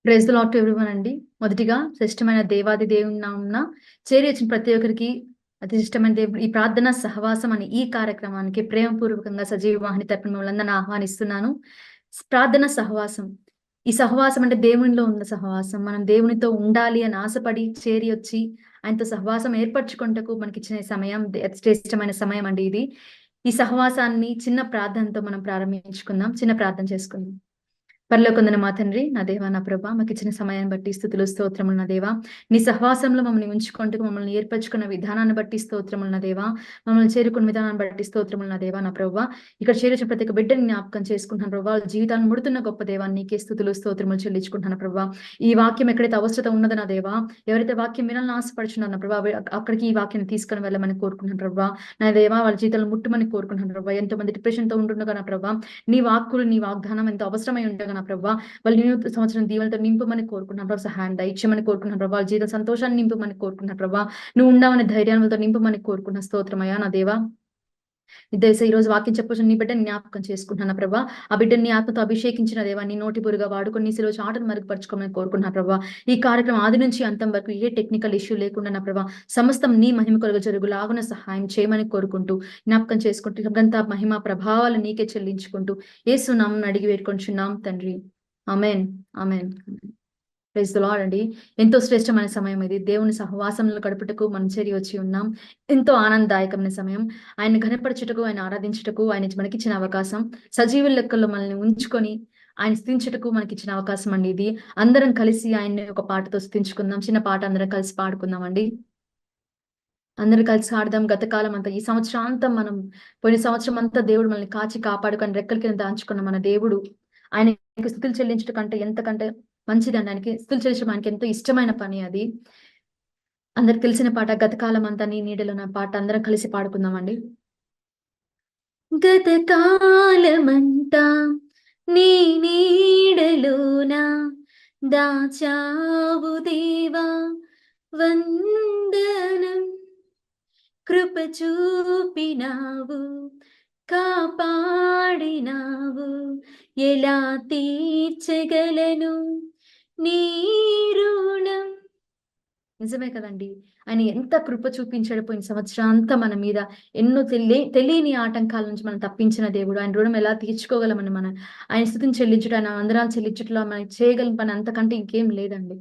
Praise the lord to everyone అండి. మొదటిగా శ్రేష్టమైన దేవాది దేవుని నామమున చేరి వచ్చిన ప్రతి ఒక్కరికి అతి ఇష్టమైన దేవుడు ఈ ప్రార్థన సహవాసం అనే ఈ కార్యక్రమానికి ప్రేమపూర్వకంగా సజీవ వాహిని తరపున మిమ్మల్ని ఆహ్వానిస్తున్నాను. ప్రార్థన సహవాసం. ఈ సహవాసం అంటే దేవునిలో ఉన్న సహవాసం. మనం దేవునితో ఉండాలి అని ఆశపడి చేరి వచ్చి ఆయనతో సహవాసం ఏర్పరచుకుంటకు మనకిచ్చిన సమయం అతి శ్రేష్టమైన సమయం అండి ఇది. ఈ సహవాసాన్ని చిన్న ప్రార్థనతో మనం ప్రారంభించుకుందాం. చిన్న ప్రార్థన చేసుకుందాం. పరలోకమందున్న మా తండ్రి, నా దేవా, నా ప్రభా, మాకు ఇచ్చిన సమయాన్ని బట్టి స్తుతులు స్తోత్రములు నా దేవా. నీ సహవాసంలో మమ్మల్ని ఉంచుకుంటూ మమ్మల్ని ఏర్పరచుకున్న విధానాన్ని బట్టి స్తోత్రములు నా దేవా. మమ్మల్ని చేరుకున్న విధానాన్ని బట్టి స్తోత్రములు నా దేవా, నా ప్రభా. ఇక్కడ చేరొచ్చిన ప్రతి ఒక్క బిడ్డని జ్ఞాపకం చేసుకుంటున్నాను ప్రభా. వాళ్ళ జీవితాన్ని ముడుతున్న గొప్ప దేవా, నీకే స్తుతులు స్తోత్రములు చెల్లించుకుంటున్నాను ప్రభా. ఈ వాక్యం ఎక్కడైతే అవసరత ఉన్నదో నా దేవా, ఎవరైతే వాక్యం వినాలని ఆశపడుచున్నారో నా ప్రభా, అక్కడికి ఈ వాక్యాన్ని తీసుకొని వెళ్ళమని కోరుకుంటున్నాను ప్రభా. నా దేవా, వాళ్ళ జీవితాలను ముట్టుమని కోరుకుంటున్నాను ప్రభా. ఎంతో మంది డిప్రెషన్ తో ఉంటుండగా నా ప్రభా, నీ వాక్కులు నీ వాగ్దానం ఎంతో అవసరమై ఉండగా నా ప్రభా, వాళ్ళు నూతన సంవత్సరం దీవెనతో నింపమని కోరుకుంటున్నాను ప్రభా. సహాయం దయచేయమని కోరుకుంటున్నాను ప్రభా. వాళ్ళ జీవిత సంతోషాన్ని నింపమని కోరుకుంటున్నాను ప్రభా. నువ్వు ఉండవని ధైర్యాలతో నింపమని కోరుకుంటున్న స్తోత్రమయ్యా నా దేవా. దయచేసి ఈ రోజు వాక్యం చెప్పొచ్చు నీ బిడ్డని జ్ఞాపకం చేసుకుంటున్నా ప్రభా. ఆ బిడ్డని నీ ఆత్మతో అభిషేకించిన దేవా, నీ నోటి బురుగా వాడుకొని నీ శిలువ చాటును మరుగుపరచుకోమని కోరుకుంటున్నా ప్రభా. ఈ కార్యక్రమం ఆది నుంచి అంతం వరకు ఏ టెక్నికల్ ఇష్యూ లేకుండా నా ప్రభా, సమస్తం నీ మహిమ కొరకు జరుగులాగున సహాయం చేయమని కోరుకుంటూ జ్ఞాపకం చేసుకుంటూ గంత మహిమ ప్రభావాలు నీకే చెల్లించుకుంటూ యేసు నామమున అడిగి వేడుకొంచున్నాం తండ్రి. Amen. Amen. Praise the lord అండి. ఎంతో శ్రేష్టమైన సమయం ఇది. దేవుని సహవాసంలో గడుపుటకు మనం చేరి వచ్చి ఉన్నాం. ఎంతో ఆనందదాయకమైన సమయం. ఆయన ఘనపరచుటకు, ఆయన ఆరాధించుటకు ఆయన మనకిచ్చిన అవకాశం. సజీవుల లెక్కల్లో మనల్ని ఉంచుకొని ఆయన స్తుతించుటకు మనకిచ్చిన అవకాశం అండి ఇది. అందరం కలిసి ఆయన్ని ఒక పాటతో స్తుతించుకుందాం. చిన్న పాట అందరం కలిసి పాడుకుందాం అండి. అందరూ కలిసి ఆడదాం. గతకాలం అంతా ఈ సంవత్సరాంతం మనం పోయిన సంవత్సరం అంతా దేవుడు మనల్ని కాచి కాపాడుకొని రెక్కల కింద దాచుకున్న మన దేవుడు ఆయనకి స్తుతులు చెల్లించడం కంటే ఎంతకంటే మంచిదండి. ఆయనకి స్తుతులు చెల్లించడం ఆయనకి ఎంతో ఇష్టమైన పని అది. అందరికి తెలిసిన పాట గతకాలం అంతా నీ నీడలో నా పాట అందరం కలిసి పాడుకుందామండి. గతకాలమంతా నీ నీడలోన దాచావు దేవా, వందనం. కృప చూపినావు, కాపాడినావు, ఎలా తీర్చగలను నీ రుణం. నిజమే కదండి. ఆయన ఎంత కృప చూపించాడు పోయిన సంవత్సరం అంతా మన మీద. ఎన్నో తెలియని ఆటంకాల నుంచి మనం తప్పించిన దేవుడు. ఆయన రుణం ఎలా తీర్చుకోగలమని ఆయన స్తుతిని చెల్లించుట, ఆయన వందనాలు చెల్లించుటలో మనం చేయగలిగిన పని అంతకంటే ఇంకేం లేదండి.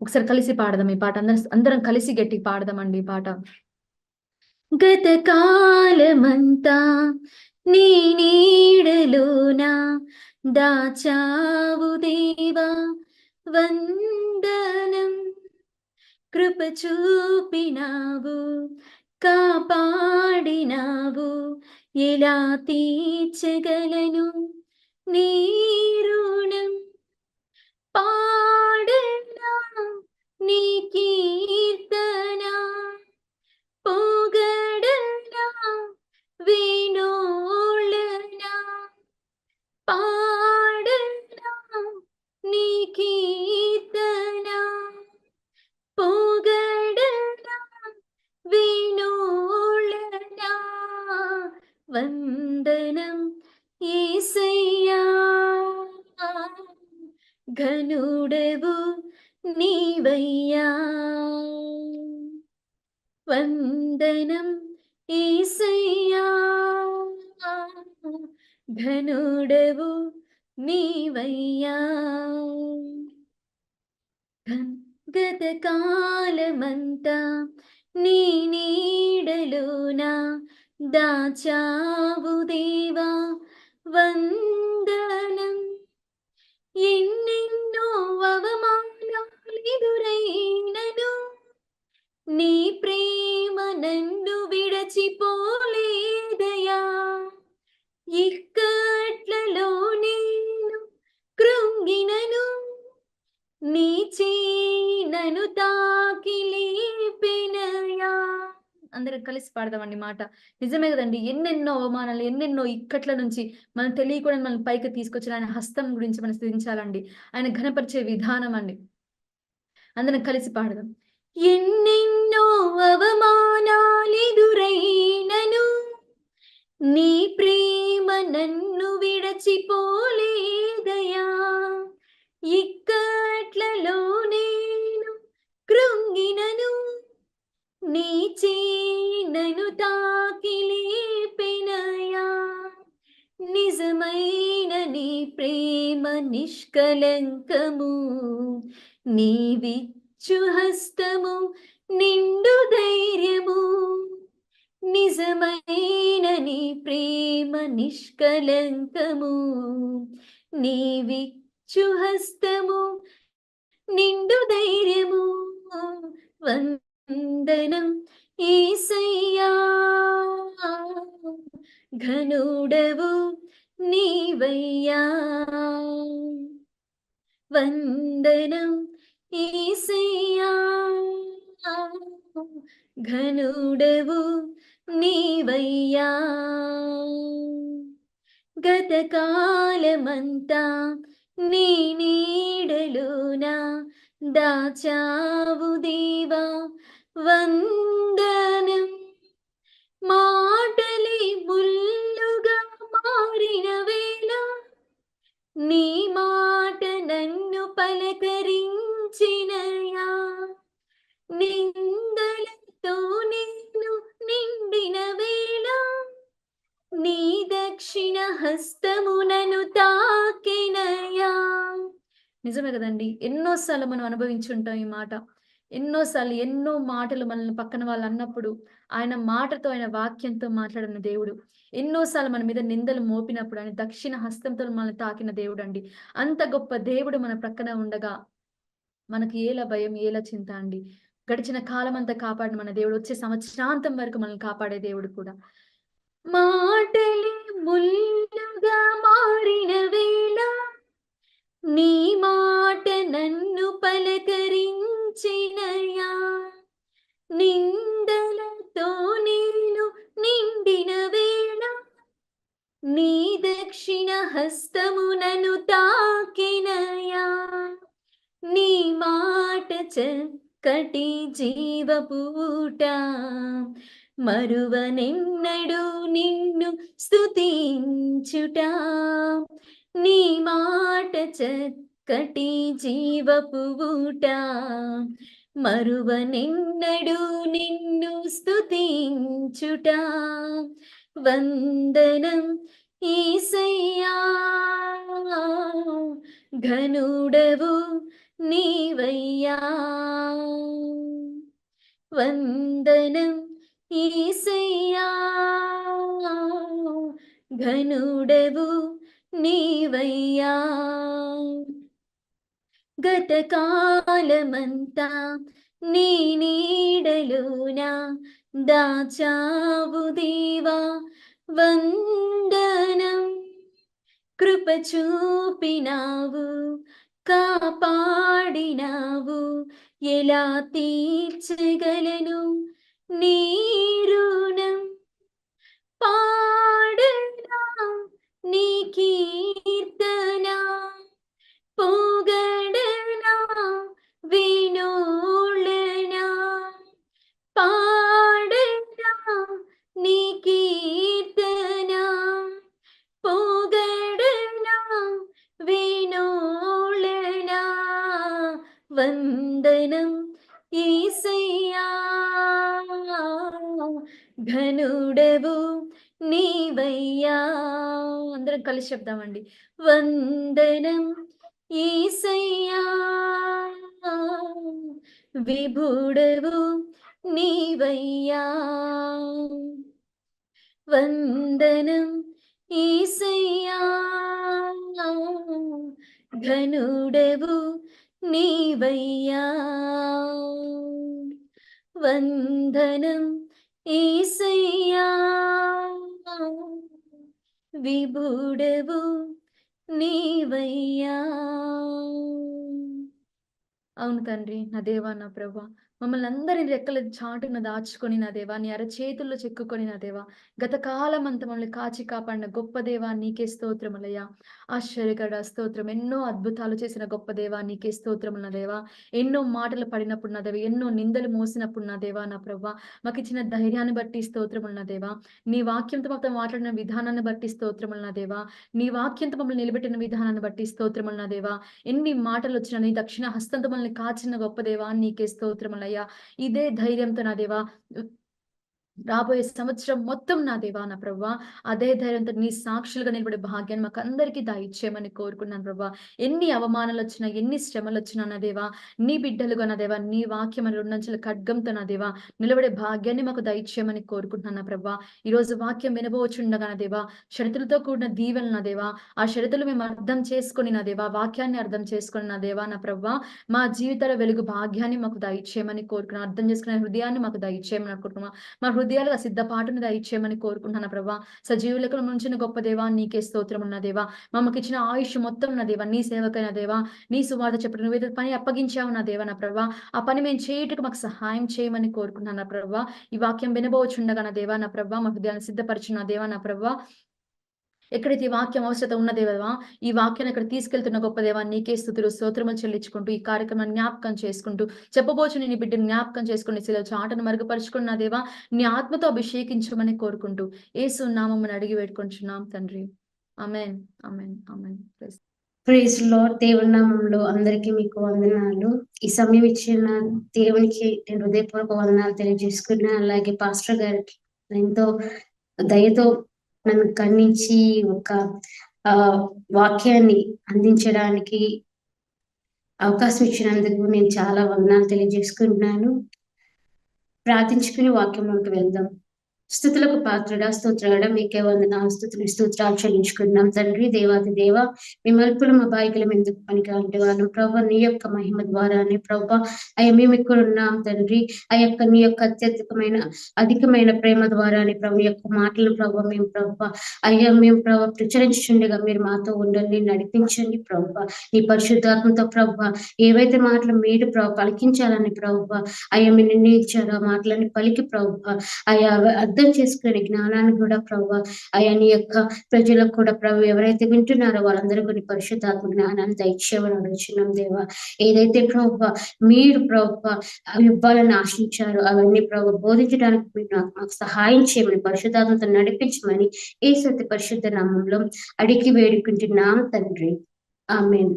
ఒకసారి కలిసి పాడదాం ఈ పాట. అందరం కలిసి గట్టిగా పాడదామండి ఈ పాట. గతకాలమంతా నీ నీడలోన దాచావు దేవా, వందనం. కృప చూపినావు, కాపాడినావు, ఎలా తీర్చగలను నీ రుణం. పాడనా నీ కీర్తన, పొగడనా వినోళనా. పాడనా నీ కీర్తన, పొగడనా వినోళనా. వందనం యేసయ్యా, ఘనుడవు నీవయ్యా. వందనం యేసయ్యా, ఘనుడవు నీవయ్యా. గతకాలమంతా నీ నీడలోన దాచావు దేవా, వందనం. ఎన్నెన్నో అవమానాలెదురైనను నీ ప్రేమ నన్ను విడచిపోలేదయా. ఇక్కట్లలో నేను కృంగినను నీ చేయి నన్ను తాకి లేపెనయా. అందరం కలిసి పాడదామండి మాట. నిజమే కదండి. ఎన్నెన్నో అవమానాలు, ఎన్నెన్నో ఇక్కట్ల నుంచి మనం తెలియకుండా మనం పైకి తీసుకొచ్చిన ఆయన హస్తం గురించి మనం స్థుతించాలండి. ఆయన ఘనపరిచే విధానం అండి. అందరం కలిసి పాడదాం. ఎన్నెన్నో అవమానాలెదురైనను నీ ప్రేమ నన్ను విడచిపోలేదయా. ఇక్కట్లలో నీ చేయి నన్ను తాకి లేపెనయా, నిజమైన నీ ప్రేమ నిష్కలంకము, నీవిచ్చు హస్తము నిండు ధైర్యము, నిజమైన నీ ప్రేమ నిష్కలంకము, నీవిచ్చు హస్తము నిండు ధైర్యము. వందనం యేసయ్యా, ఘనుడవు నీవయ్యా. వందనం యేసయ్యా, ఘనుడవు నీవయ్యా. గతకాలమంతా నీ నీడలోన దాచావు దేవా, వందనం. మాటలే ముల్లుగా మారిన వేళ నీ మాట నన్ను పలకరించినయా, నిందలతో నేను నిండిన వేళ నీ దక్షిణ హస్తమునను తాకినయా. నిజమే కదండి, ఎన్నోసార్లు మనం అనుభవించుంటాం ఈ మాట. ఎన్నోసార్లు ఎన్నో మాటలు మనల్ని పక్కన వాళ్ళు అన్నప్పుడు ఆయన మాటతో, ఆయన వాక్యంతో మాట్లాడిన దేవుడు. ఎన్నోసార్లు మన మీద నిందలు మోపినప్పుడు ఆయన దక్షిణ హస్తంతో మనల్ని తాకిన దేవుడు అండి. అంత గొప్ప దేవుడు మన ప్రక్కన ఉండగా మనకి ఏల భయం, ఏల చింత అండి. గడిచిన కాలం అంతా కాపాడిన మన దేవుడు వచ్చే సంవత్సరాంతం వరకు మనల్ని కాపాడే దేవుడు కూడా. మాటలే ముల్లుగా మారిన వేళ నీ మాట నన్ను పలకరించినయా, నిందలతో నేను నిండిన వేళ నీ దక్షిణ హస్తమునను తాకినయా. నీ మాట చక్కటి జీవపూట, మరువనెన్నడు నిన్ను స్తుతించుట. నీ మాట చక్కటి జీవపూట, మరువనెన్నడు నిన్ను స్తుతించుట. వందనం యేసయ్యా, ఘనుడవు నీవయ్యా. వందనం యేసయ్యా, ఘనుడవు నీవయ్యా. గతకాలమంతా నీ నీడలోన దాచావు దేవా, వందనం. కృప చూపినావు, కాపాడినావు, ఎలా తీర్చగలను నీ రుణం. పాడనా నీ కీర్తన, పొగడనా వినోళనా. పాడనా నీ కీర్తన, పొగడనా వినోళనా. వందనం యేసయ్యా, ఘనుడవు నీవయ్యా. అందరం కలిసి చెప్దామండి. వందనం యేసయ్యా, విభుడవు నీవయ్యా. వందనం యేసయ్యా, ఘనుడవు నీవయ్యా. వందనం యేసయ్యా, విభుడవు నీవయ్యా. అవును తండ్రి, నా దేవా, నా ప్రభా, మమ్మల్ని అందరిని రెక్కల చాటున దాచుకొని నా దేవా, నీ అరచేతుల్లో చెక్కుకొని నా దేవా, గతకాలం అంతా మమ్మల్ని కాచి కాపాడిన గొప్ప దేవా నీకే స్తోత్రములయ్యా. ఆశ్చర్యకర స్తోత్రం. ఎన్నో అద్భుతాలు చేసిన గొప్ప దేవా నీకే స్తోత్రములు నా దేవా. ఎన్నో మాటలు పడినప్పుడు నా దేవా, ఎన్నో నిందలు మోసినప్పుడు నా దేవా, నా ప్రభా, మాకు ఇచ్చిన ధైర్యాన్ని బట్టి స్తోత్రములు నా దేవా. నీ వాక్యంతో మాతో మాట్లాడిన విధానాన్ని బట్టి స్తోత్రములు నా దేవా. నీ వాక్యంతో మమ్మల్ని నిలబెట్టిన విధానాన్ని బట్టి స్తోత్రములు నా దేవా. ఎన్ని మాటలు వచ్చినా నీ దక్షిణ హస్తంతో మనల్ని కాచిన గొప్ప దేవా నీకే స్తోత్రములయ్యా. అయ్యా. ఇదే ధైర్యంతో నా దేవా రాబోయే సంవత్సరం మొత్తం నా దేవా, నా ప్రభువా, అదే ధైర్యంతో నీ సాక్షులుగా నిలబడే భాగ్యాన్ని మాకందరికీ దయచేయమని కోరుకున్నాను ప్రభువా. ఎన్ని అవమానాలొచ్చినా, ఎన్ని శ్రమలొచ్చినా నా దేవా, నీ బిడ్డలుగా నా దేవా, నీ వాక్యం అనే రెండంచుల ఖడ్గంతో నా దేవా, నిలబడే భాగ్యాన్ని మాకు దయచేయమని కోరుకుంటున్నాను నా ప్రభువా. ఈరోజు వాక్యం వినబోచుండగా నా దేవా, షరతులతో కూడిన దీవెనలు నా దేవా, ఆ షరతులు మేము అర్థం చేసుకొని నా దేవా, వాక్యాన్ని అర్థం చేసుకొని నా దేవా, నా ప్రభువా, మా జీవితాల వెలుగు భాగ్యాన్ని మాకు దయచేయమని కోరుకున్నాను. అర్థం చేసుకునే హృదయాన్ని మాకు దయచేయమని అనుకుంటున్నాం. మా హృదయాలుగా సిద్ధపాటును దయచేయమని కోరుకుంటున్నాను ప్రభా. సజీవులకు ఉంచిన గొప్ప దేవా, నీకే స్తోత్రం ఉన్న దేవా. మమ్మకిచ్చిన ఆయుష్ మొత్తం నా దేవా, నీ సేవకైన దేవా, నీ సువార్త చెప్పడం నువ్వేదో పని అప్పగించావు నా దేవా, నా ప్రభా. ఆ పని మేము చేయుటకు మాకు సహాయం చేయమని కోరుకుంటున్నాను నా ప్రభా. ఈ వాక్యం వినబోచుండగా నా దేవా, నా ప్రభా, మా హృదయాన్ని సిద్ధపరచు నా దేవా, నా ప్రభా. ఎక్కడైతే ఈ వాక్యం అవసరత ఉన్న దేవా, ఈ వాక్యాన్ని అక్కడ తీసుకెళ్తున్న గొప్ప దేవా, నీకే స్తుతులు స్తోత్రములు చెల్లించుకుంటూ ఈ కార్యక్రమాన్ని జ్ఞాపకం చేసుకుంటూ చెప్పబోచు నీ బిడ్డను జ్ఞాపకం చేసుకుని శిల చాటను మరుగుపరుచుకున్న దేవా, నీ ఆత్మతో అభిషేకించమని కోరుకుంటూ యేసు నామమున అడిగి వేడుకొంచున్నాం తండ్రి. Amen, amen, amen. Praise Lord. దేవుని నామంలో అందరికీ మీకు వందనాలు. ఈ సమయం ఇచ్చిన దేవునికి నేను హృదయపూర్వక వందనాలు తెలియజేసుకున్నా. అలాగే పాస్టర్ గారికి ఎంతో దయతో నన్ను ఖండించి ఒక వాక్యాన్ని అందించడానికి అవకాశం ఇచ్చినందుకు నేను చాలా వందనాలు తెలియజేసుకుంటున్నాను. ప్రార్థించుకుని వాక్యంలోకి వెళ్దాం. స్తుతులకు పాత్రుడా, స్తోత్రాడా, మీకే వందనాలు, స్తోత్రాలు చెల్లించుకుంటున్నాం తండ్రి. దేవాది దేవ, మీ మల్పులు మా బాయికలం ఎందుకు పనికిలాంటి వాళ్ళం ప్రభా, నీ యొక్క మహిమ ద్వారానే ప్రభా అయ్యా మేము ఇక్కడ ఉన్నాం తండ్రి. ఆ యొక్క నీ యొక్క అధికమైన ప్రేమ ద్వారానే ప్రభు యొక్క మాటలు ప్రభా మేము ప్రభా అయ్యా మేము ప్రభా ప్రచురించుండగా మీరు మాతో ఉండండి, నడిపించండి ప్రభా. నీ పరిశుద్ధాత్మతో ప్రభా ఏవైతే మాటలు మీరు ప్రభా పలికించాలని ప్రభా అయ్యా మీరు నిర్ణయించారు, ఆ మాటలని పలికి ప్రభా అయ్యా అర్థం చేసుకునే జ్ఞానాన్ని కూడా ప్రభా అయ్యా నీ యొక్క ప్రజలకు కూడా ప్రభు ఎవరైతే వింటున్నారో వాళ్ళందరూ కూడా పరిశుద్ధాత్మ జ్ఞానాన్ని దయచేయమని అడుగుచున్నాం దేవా. ఏదైతే ప్రభా మీరు ప్రభా ఇవ్వాలని ఆశించారో అవన్నీ ప్రభు బోధించడానికి మీరు మాకు సహాయం చేయమని పరిశుద్ధాత్మతో నడిపించమని యేసు పరిశుద్ధ నామంలో అడిగి వేడుకుంటున్నాం తండ్రి. ఆమేన్.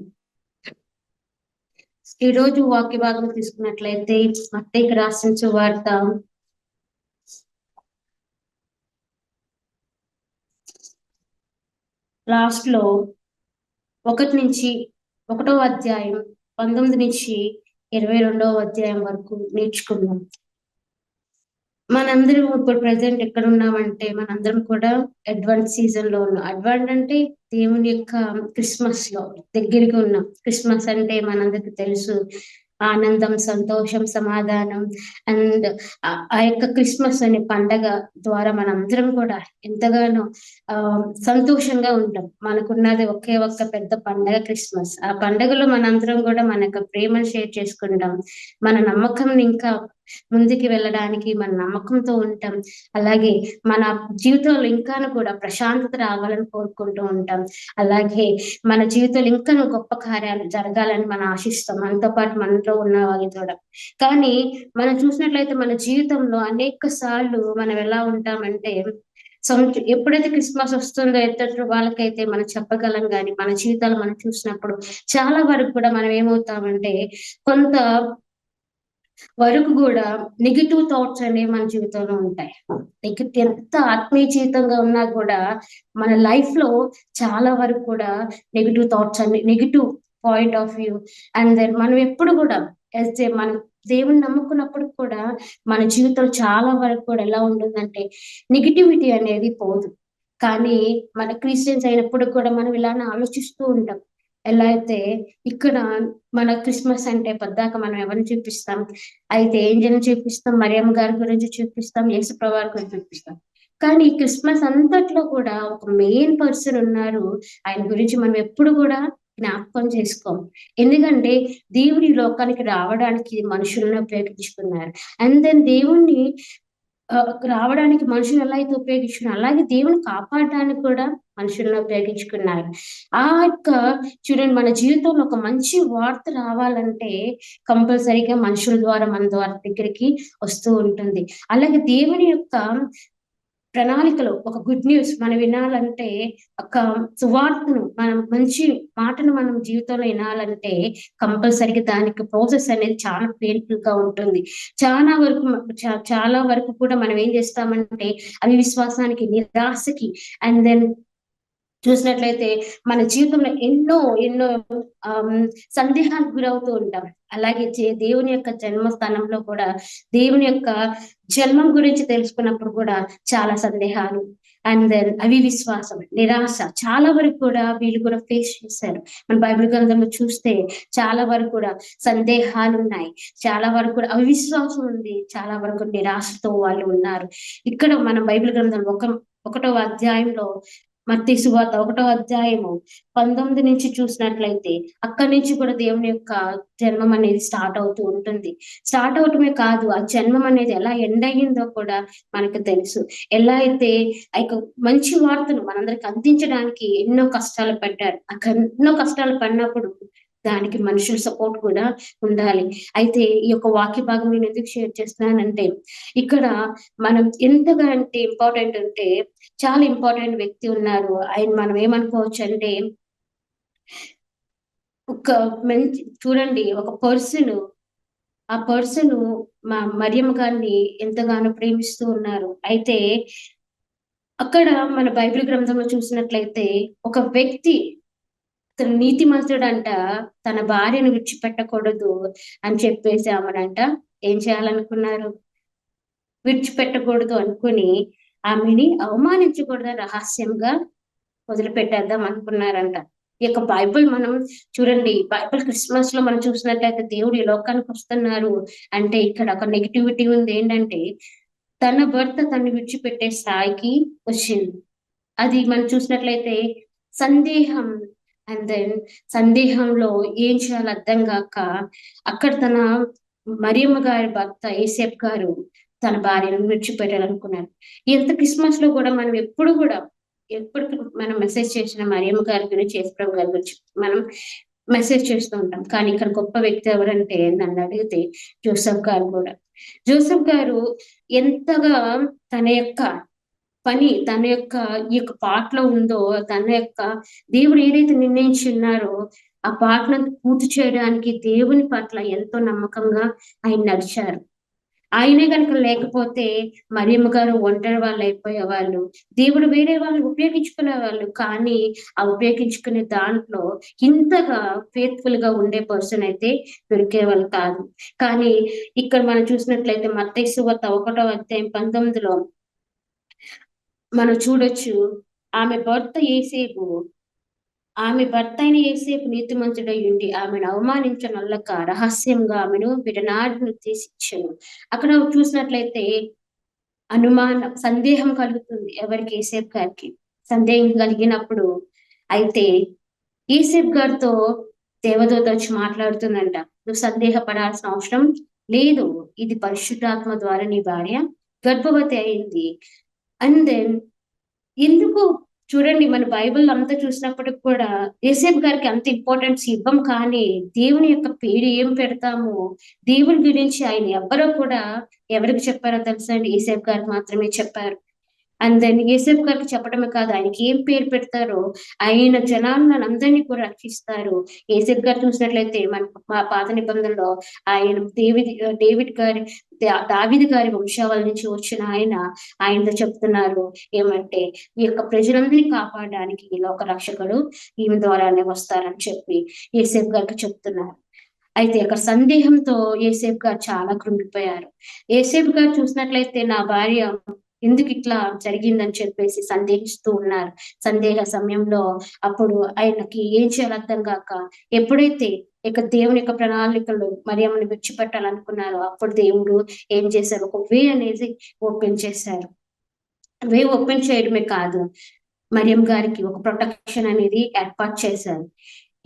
ఈ రోజు వాక్య భాగం తీసుకున్నట్లయితే మత్తయికి రాసిన సువార్త లాస్ట్ లో 1 అధ్యాయం 19 నుంచి 22వ అధ్యాయం వరకు నేర్చుకున్నాం. మనందరం ఇప్పుడు ప్రెసెంట్ ఎక్కడ ఉన్నామంటే మనందరం కూడా అడ్వాన్స్ సీజన్ లో ఉన్నాం. అడ్వాన్స్ అంటే దేవుని యొక్క క్రిస్మస్ లో దగ్గరగా ఉన్నాం. క్రిస్మస్ అంటే మనందరికి తెలుసు, ఆనందం, సంతోషం, సమాధానం. అండ్ ఆ యొక్క క్రిస్మస్ అనే పండగ ద్వారా మనందరం కూడా ఎంతగానో సంతోషంగా ఉంటాం. మనకున్నది ఒకే ఒక్క పెద్ద పండగ క్రిస్మస్. ఆ పండగలో మనందరం కూడా మన యొక్క ప్రేమను షేర్ చేసుకుంటాం, మన నమ్మకం ఇంకా ముందుకు వెళ్ళడానికి మన నమ్మకంతో ఉంటాం. అలాగే మన జీవితంలో ఇంకాను కూడా ప్రశాంతత రావాలని కోరుకుంటూ ఉంటాం. అలాగే మన జీవితంలో ఇంకాను గొప్ప కార్యాలు జరగాలని మనం ఆశిస్తాం, మనతో పాటు మనలో ఉన్న వాళ్ళు కూడా. కానీ మనం చూసినట్లయితే మన జీవితంలో అనేక సార్లు మనం ఎలా ఉంటామంటే ఎప్పుడైతే క్రిస్మస్ వస్తుందో ఎత్తటి వాళ్ళకైతే మనం చెప్పగలం, కానీ మన జీవితాలు మనం చూసినప్పుడు చాలా వరకు కూడా మనం ఏమవుతామంటే కొంత వరకు కూడా నెగిటివ్ థాట్స్ అనేవి మన జీవితంలో ఉంటాయి. ఎంత ఆత్మీయ జీవితంగా ఉన్నా కూడా మన లైఫ్ లో చాలా వరకు కూడా నెగిటివ్ థాట్స్ అన్ని, negative point of view. And then మనం ఎప్పుడు కూడా మనం దేవుని నమ్ముకున్నప్పుడు కూడా మన జీవితం చాలా వరకు కూడా ఎలా ఉంటుందంటే నెగిటివిటీ అనేది పోదు. కానీ మన క్రిస్టియన్స్ అయినప్పుడు కూడా మనం ఇలానే ఆలోచిస్తూ ఉంటాం. ఎలా అయితే ఇక్కడ మన క్రిస్మస్ అంటే పద్దాక మనం ఎవరిని చూపిస్తాం? అయితే ఏంజల్ని చూపిస్తాం, మరియమ్మ గారి గురించి చూపిస్తాం, యేసుప్రభు వారి గురించి చూపిస్తాం. కానీ ఈ క్రిస్మస్ అంతట్లో కూడా ఒక మెయిన్ పర్సన్ ఉన్నారు, ఆయన గురించి మనం ఎప్పుడు కూడా జ్ఞాపకం చేసుకోం. ఎందుకంటే దేవుడి లోకానికి రావడానికి మనుషులను ఉపయోగించుకున్నారు. అండ్ దెన్ దేవుణ్ణి రావడానికి మనుషులు ఎలా అయితే ఉపయోగించుకున్నారు, అలాగే దేవుని కాపాడడానికి కూడా మనుషులను ఉపయోగించుకున్నారు. ఆ యొక్క చూడండి, మన జీవితంలో ఒక మంచి వార్త రావాలంటే కంపల్సరీగా మనుషుల ద్వారా మన ద్వారా దగ్గరికి వస్తూ ఉంటుంది. అలాగే దేవుని యొక్క ప్రణాళికలో ఒక గుడ్ న్యూస్ మనం వినాలంటే, ఒక సువార్తను మనం మంచి మాటను మనం జీవితంలో వినాలంటే కంపల్సరీగా దానికి ప్రాసెస్ అనేది చాలా పెయిన్ఫుల్ గా ఉంటుంది. చాలా వరకు కూడా మనం ఏం చేస్తామంటే అవిశ్వాసానికి, నిరాశకి అండ్ దెన్ చూసినట్లయితే మన జీవితంలో ఎన్నో ఎన్నో సందేహాలకు గురవుతూ ఉంటాం. అలాగే దేవుని యొక్క జన్మస్థానంలో కూడా దేవుని యొక్క జన్మం గురించి తెలుసుకున్నప్పుడు కూడా చాలా సందేహాలు అండ్ దెన్ అవిశ్వాసం, నిరాశ చాలా వరకు కూడా వీళ్ళు కూడా ఫేస్ చేశారు. మన బైబిల్ గ్రంథంలో చూస్తే చాలా వరకు కూడా సందేహాలు ఉన్నాయి, చాలా వరకు కూడా అవిశ్వాసం ఉంది, చాలా వరకు నిరాశతో వాళ్ళు ఉన్నారు. ఇక్కడ మనం బైబిల్ గ్రంథం 1వ అధ్యాయంలో మత్తయి సువార్త 1వ అధ్యాయము 19 నుంచి చూసినట్లయితే అక్కడి నుంచి కూడా దేవుని యొక్క జన్మం అనేది స్టార్ట్ అవుతూ ఉంటుంది. స్టార్ట్ అవటమే కాదు, ఆ జన్మం అనేది ఎలా ఎండ్ అయ్యిందో కూడా మనకు తెలుసు. ఎలా అయితే ఆ యొక్క మంచి వార్తను మనందరికి అందించడానికి ఎన్నో కష్టాలు పడ్డారు. ఎన్నో కష్టాలు పడినప్పుడు దానికి మనుషుల సపోర్ట్ కూడా ఉండాలి. అయితే ఈ యొక్క వాక్య భాగం నేను ఎందుకు షేర్ చేస్తున్నానంటే, ఇక్కడ మనం ఎంతగా అంటే ఇంపార్టెంట్ అంటే చాలా ఇంపార్టెంట్ వ్యక్తి ఉన్నారు. ఆయన మనం ఏమనుకోవచ్చు అంటే, ఒక మంచి చూడండి, ఒక ఆ పర్సన్ మరియమ్మ గారిని ఎంతగానో ప్రేమిస్తూ ఉన్నారు. అయితే అక్కడ మన బైబిల్ గ్రంథంలో చూసినట్లయితే ఒక వ్యక్తి తను నీతిమంతుడంట, తన భార్యను విడిచిపెట్టకూడదు అని చెప్పేసి ఆమెనంట ఏం చేయాలనుకున్నారు, విడిచిపెట్టకూడదు అనుకుని ఆమెని అవమానించకూడదని రహస్యంగా వదిలిపెట్టేద్దాం అనుకున్నారంట. ఈ యొక్క బైబిల్ మనం చూడండి, బైబిల్ క్రిస్మస్ లో మనం చూసినట్లయితే దేవుడు ఈ లోకానికి వస్తున్నారు అంటే ఇక్కడ ఒక నెగిటివిటీ ఉంది. ఏంటంటే తన భర్త తను విడిచిపెట్టే స్థాయికి వచ్చింది. అది మనం చూసినట్లయితే సందేహం అండ్ దెన్ సందేహంలో ఏం చేయాలో అర్థం కాక అక్కడ తన మరియమ్మ గారి భర్త యేసేపు గారు తన భార్యను విడిచిపెట్టాలనుకున్నారు. ఎంత క్రిస్మస్ లో కూడా మనం ఎప్పుడు మనం మెసేజ్ చేసిన మరియమ్మ గారి గురించి, యేసుప్రభు గారి గురించి మనం మెసేజ్ చేస్తూ ఉంటాం. కానీ ఇక్కడ గొప్ప వ్యక్తి ఎవరంటే నన్ను అడిగితే జోసెఫ్ గారు కూడా. జోసెఫ్ గారు ఎంతగా తన యొక్క పని, తన యొక్క ఈ యొక్క పాటలో ఉందో, తన యొక్క దేవుడు ఏదైతే నిర్ణయించి ఉన్నారో ఆ పాటను పూర్తి చేయడానికి దేవుని పట్ల ఎంతో నమ్మకంగా ఆయన నడిచారు. ఆయనే కనుక లేకపోతే మరియమ్మ గారు ఒంటరి వాళ్ళు అయిపోయేవాళ్ళు. దేవుడు వేరే వాళ్ళని ఉపయోగించుకునేవాళ్ళు, కానీ ఆ ఉపయోగించుకునే దాంట్లో ఇంతగా ఫేత్ఫుల్ గా ఉండే పర్సన్ అయితే దొరికేవాళ్ళు కాదు. కానీ ఇక్కడ మనం చూసినట్లయితే మత్తయి సువార్త 1వ అధ్యాయం 19లో మనం చూడొచ్చు, ఆమె భర్త అయిన యేసేపు నీతిమంతుడై ఉండి ఆమెను అవమానించనొల్లక రహస్యంగా ఆమెను విడనాడిని తీసిచ్చాను. అక్కడ చూసినట్లయితే సందేహం కలుగుతుంది ఎవరికి, యేసేపు గారికి. సందేహం కలిగినప్పుడు అయితే యేసేపు గారితో దేవదూత వచ్చి మాట్లాడుతుందంట, నువ్వు సందేహపడాల్సిన అవసరం లేదు, ఇది పరిశుద్ధాత్మ ద్వారా నీ భార్య గర్భవతి అయింది. అండ్ దెన్ ఎందుకు చూడండి, మన బైబిల్ అంతా చూసినప్పటికి కూడా యేసేపు గారికి అంత ఇంపార్టెన్స్ ఇవ్వం, కానీ దేవుని యొక్క పేరు ఏం పెడతాము, దేవుని గురించి ఆయన ఎవ్వరో కూడా ఎవరికి చెప్పారో తెలుసా అండి, యేసేపు గారికి మాత్రమే చెప్పారు. అండ్ దెన్ యేసేపు గారికి చెప్పడమే కాదు, ఆయనకి ఏం పేరు పెడతారో ఆయన జనాలను అందరినీ కూడా రక్షిస్తారు. యేసేపు గారు చూసినట్లయితే మా పాత నిబంధనలో ఆయన దావీదు గారి వంశావళి నుంచి వచ్చిన ఆయనతో చెప్తున్నారు ఏమంటే, ఈ యొక్క ప్రజలందరినీ కాపాడడానికి ఇలా ఒక రక్షకుడు ఈమె ద్వారానే వస్తారని చెప్పి యేసేపు గారికి చెప్తున్నారు. అయితే అక్కడ సందేహంతో యేసేపు గారు చాలా కృంగిపోయారు. యేసేపు గారు చూసినట్లయితే నా భార్య ఎందుకు ఇట్లా జరిగిందని చెప్పేసి సందేహిస్తూ ఉన్నారు. సందేహ సమయంలో అప్పుడు ఆయనకి ఏం చేయాలో అర్థం కాక, ఎప్పుడైతే ఇక దేవుని యొక్క ప్రణాళికలు మరియమ్మని విడిచిపెట్టాలనుకున్నారో అప్పుడు దేవుడు ఏం చేశారు, ఒక వే అనేది ఓపెన్ చేశారు. వే ఓపెన్ చేయడమే కాదు, మరియమ్మ గారికి ఒక ప్రొటెక్షన్ అనేది ఏర్పాటు చేశారు.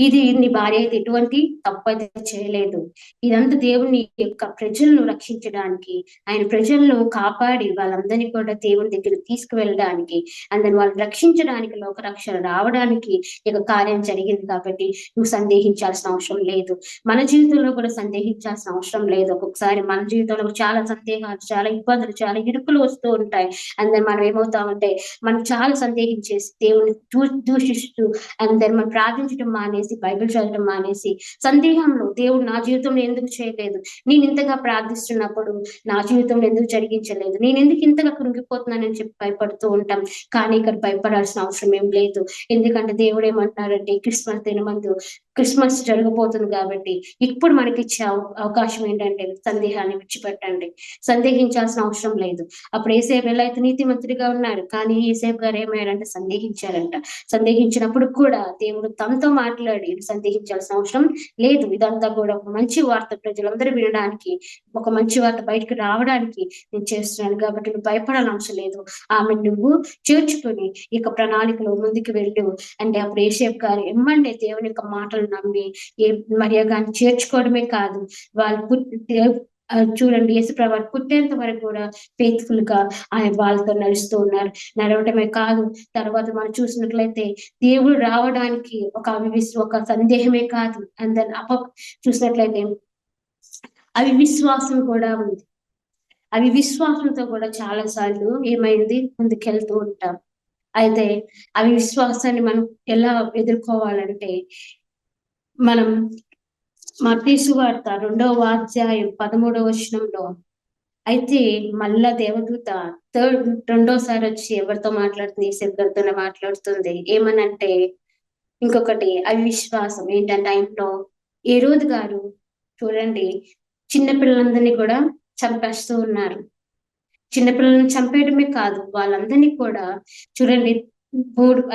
ఇది నీ భార్య అయితే ఎటువంటి తప్పైతే చేయలేదు. ఇదంతా దేవుని యొక్క ప్రజలను రక్షించడానికి, ఆయన ప్రజలను కాపాడి వాళ్ళందరినీ కూడా దేవుని దగ్గరికి తీసుకువెళ్ళడానికి, అందరిని వాళ్ళు రక్షించడానికి, లోక రక్షణ రావడానికి ఈ యొక్క కార్యం జరిగింది. కాబట్టి నువ్వు సందేహించాల్సిన అవసరం లేదు. మన జీవితంలో కూడా సందేహించాల్సిన అవసరం లేదు. ఒక్కొక్కసారి మన జీవితంలో చాలా సందేహాలు, చాలా ఇబ్బందులు, చాలా ఇరుకులు వస్తూ ఉంటాయి. అందరు మనం ఏమవుతామంటే మనం చాలా సందేహించేసి దేవుని దూషిస్తూ అందరు మనం ప్రార్థించడం మానేసి, బైబిల్ చదవడం మానేసి, సందేహంలో దేవుడు నా జీవితంలో ఎందుకు చేయలేదు, నేను ఇంతగా ప్రార్థిస్తున్నప్పుడు నా జీవితంలో ఎందుకు జరిగించలేదు, నేను ఎందుకు ఇంతగా కృంగిపోతున్నానని చెప్పి భయపడుతూ ఉంటాం. కానీ ఇక్కడ భయపడాల్సిన అవసరం ఏం లేదు. ఎందుకంటే దేవుడు ఏమంటున్నారంటే క్రిస్మస్ దినమందు క్రిస్మస్ జరగబోతుంది కాబట్టి ఇప్పుడు మనకి ఇచ్చే అవకాశం ఏంటంటే సందేహాన్ని విడిచిపెట్టండి. సందేహించాల్సిన అవసరం లేదు. అప్పుడు ఏసేపు ఎలా అయితే నీతిమంతుడిగా ఉన్నారు, కానీ ఏసేపు గారు ఏమయ్యారంటే సందేహించారంట. సందేహించినప్పుడు కూడా దేవుడు తనతో మాట్లాడి సందేహించాల్సిన అవసరం లేదు. ఇదంతా కూడా ఒక మంచి వార్త ప్రజలందరూ వినడానికి, ఒక మంచి వార్త బయటకు రావడానికి నేను చేస్తున్నాను. కాబట్టి నువ్వు భయపడాల్సిన అవసరం లేదు. ఆమె నువ్వు చేర్చుకొని ఇక ప్రణాళికలో ముందుకు వెళ్ళు అంటే అప్పుడు ఏసేపు గారు ఎమ్మండే దేవుని యొక్క మాటలు నమ్మి మరియ గారిని చేర్చుకోవడమే కాదు, వాళ్ళు చూడండి యేసుప్రభు పుట్టేంత వరకు కూడా ఫెయిత్ఫుల్ గా ఆయన వాళ్ళతో నడుస్తూ ఉన్నారు. నడవటమే కాదు, తర్వాత మనం చూసినట్లయితే దేవుడు రావడానికి ఒక సందేహమే కాదు, అందరి చూసినట్లయితే అవిశ్వాసం కూడా ఉంది. అవిశ్వాసంతో కూడా చాలా సార్లు ఏమైంది ముందుకెళ్తూ ఉంటాం. అయితే అవిశ్వాసాన్ని మనం ఎలా ఎదుర్కోవాలంటే మనం మత్తయి సువార్త 2వ అధ్యాయం 13వ వచనంలో అయితే మళ్ళా దేవదూత రెండోసారి వచ్చి ఎవరితో మాట్లాడుతుంది, యేసుగారితోనే మాట్లాడుతుంది. ఏమనంటే ఇంకొకటి అవిశ్వాసం ఏంటంటే ఆయనలో హేరోదు గారు చూడండి చిన్నపిల్లలందరినీ కూడా చంపేస్తూ ఉన్నారు. చిన్నపిల్లలను చంపేయడమే కాదు, వాళ్ళందరినీ కూడా చూడండి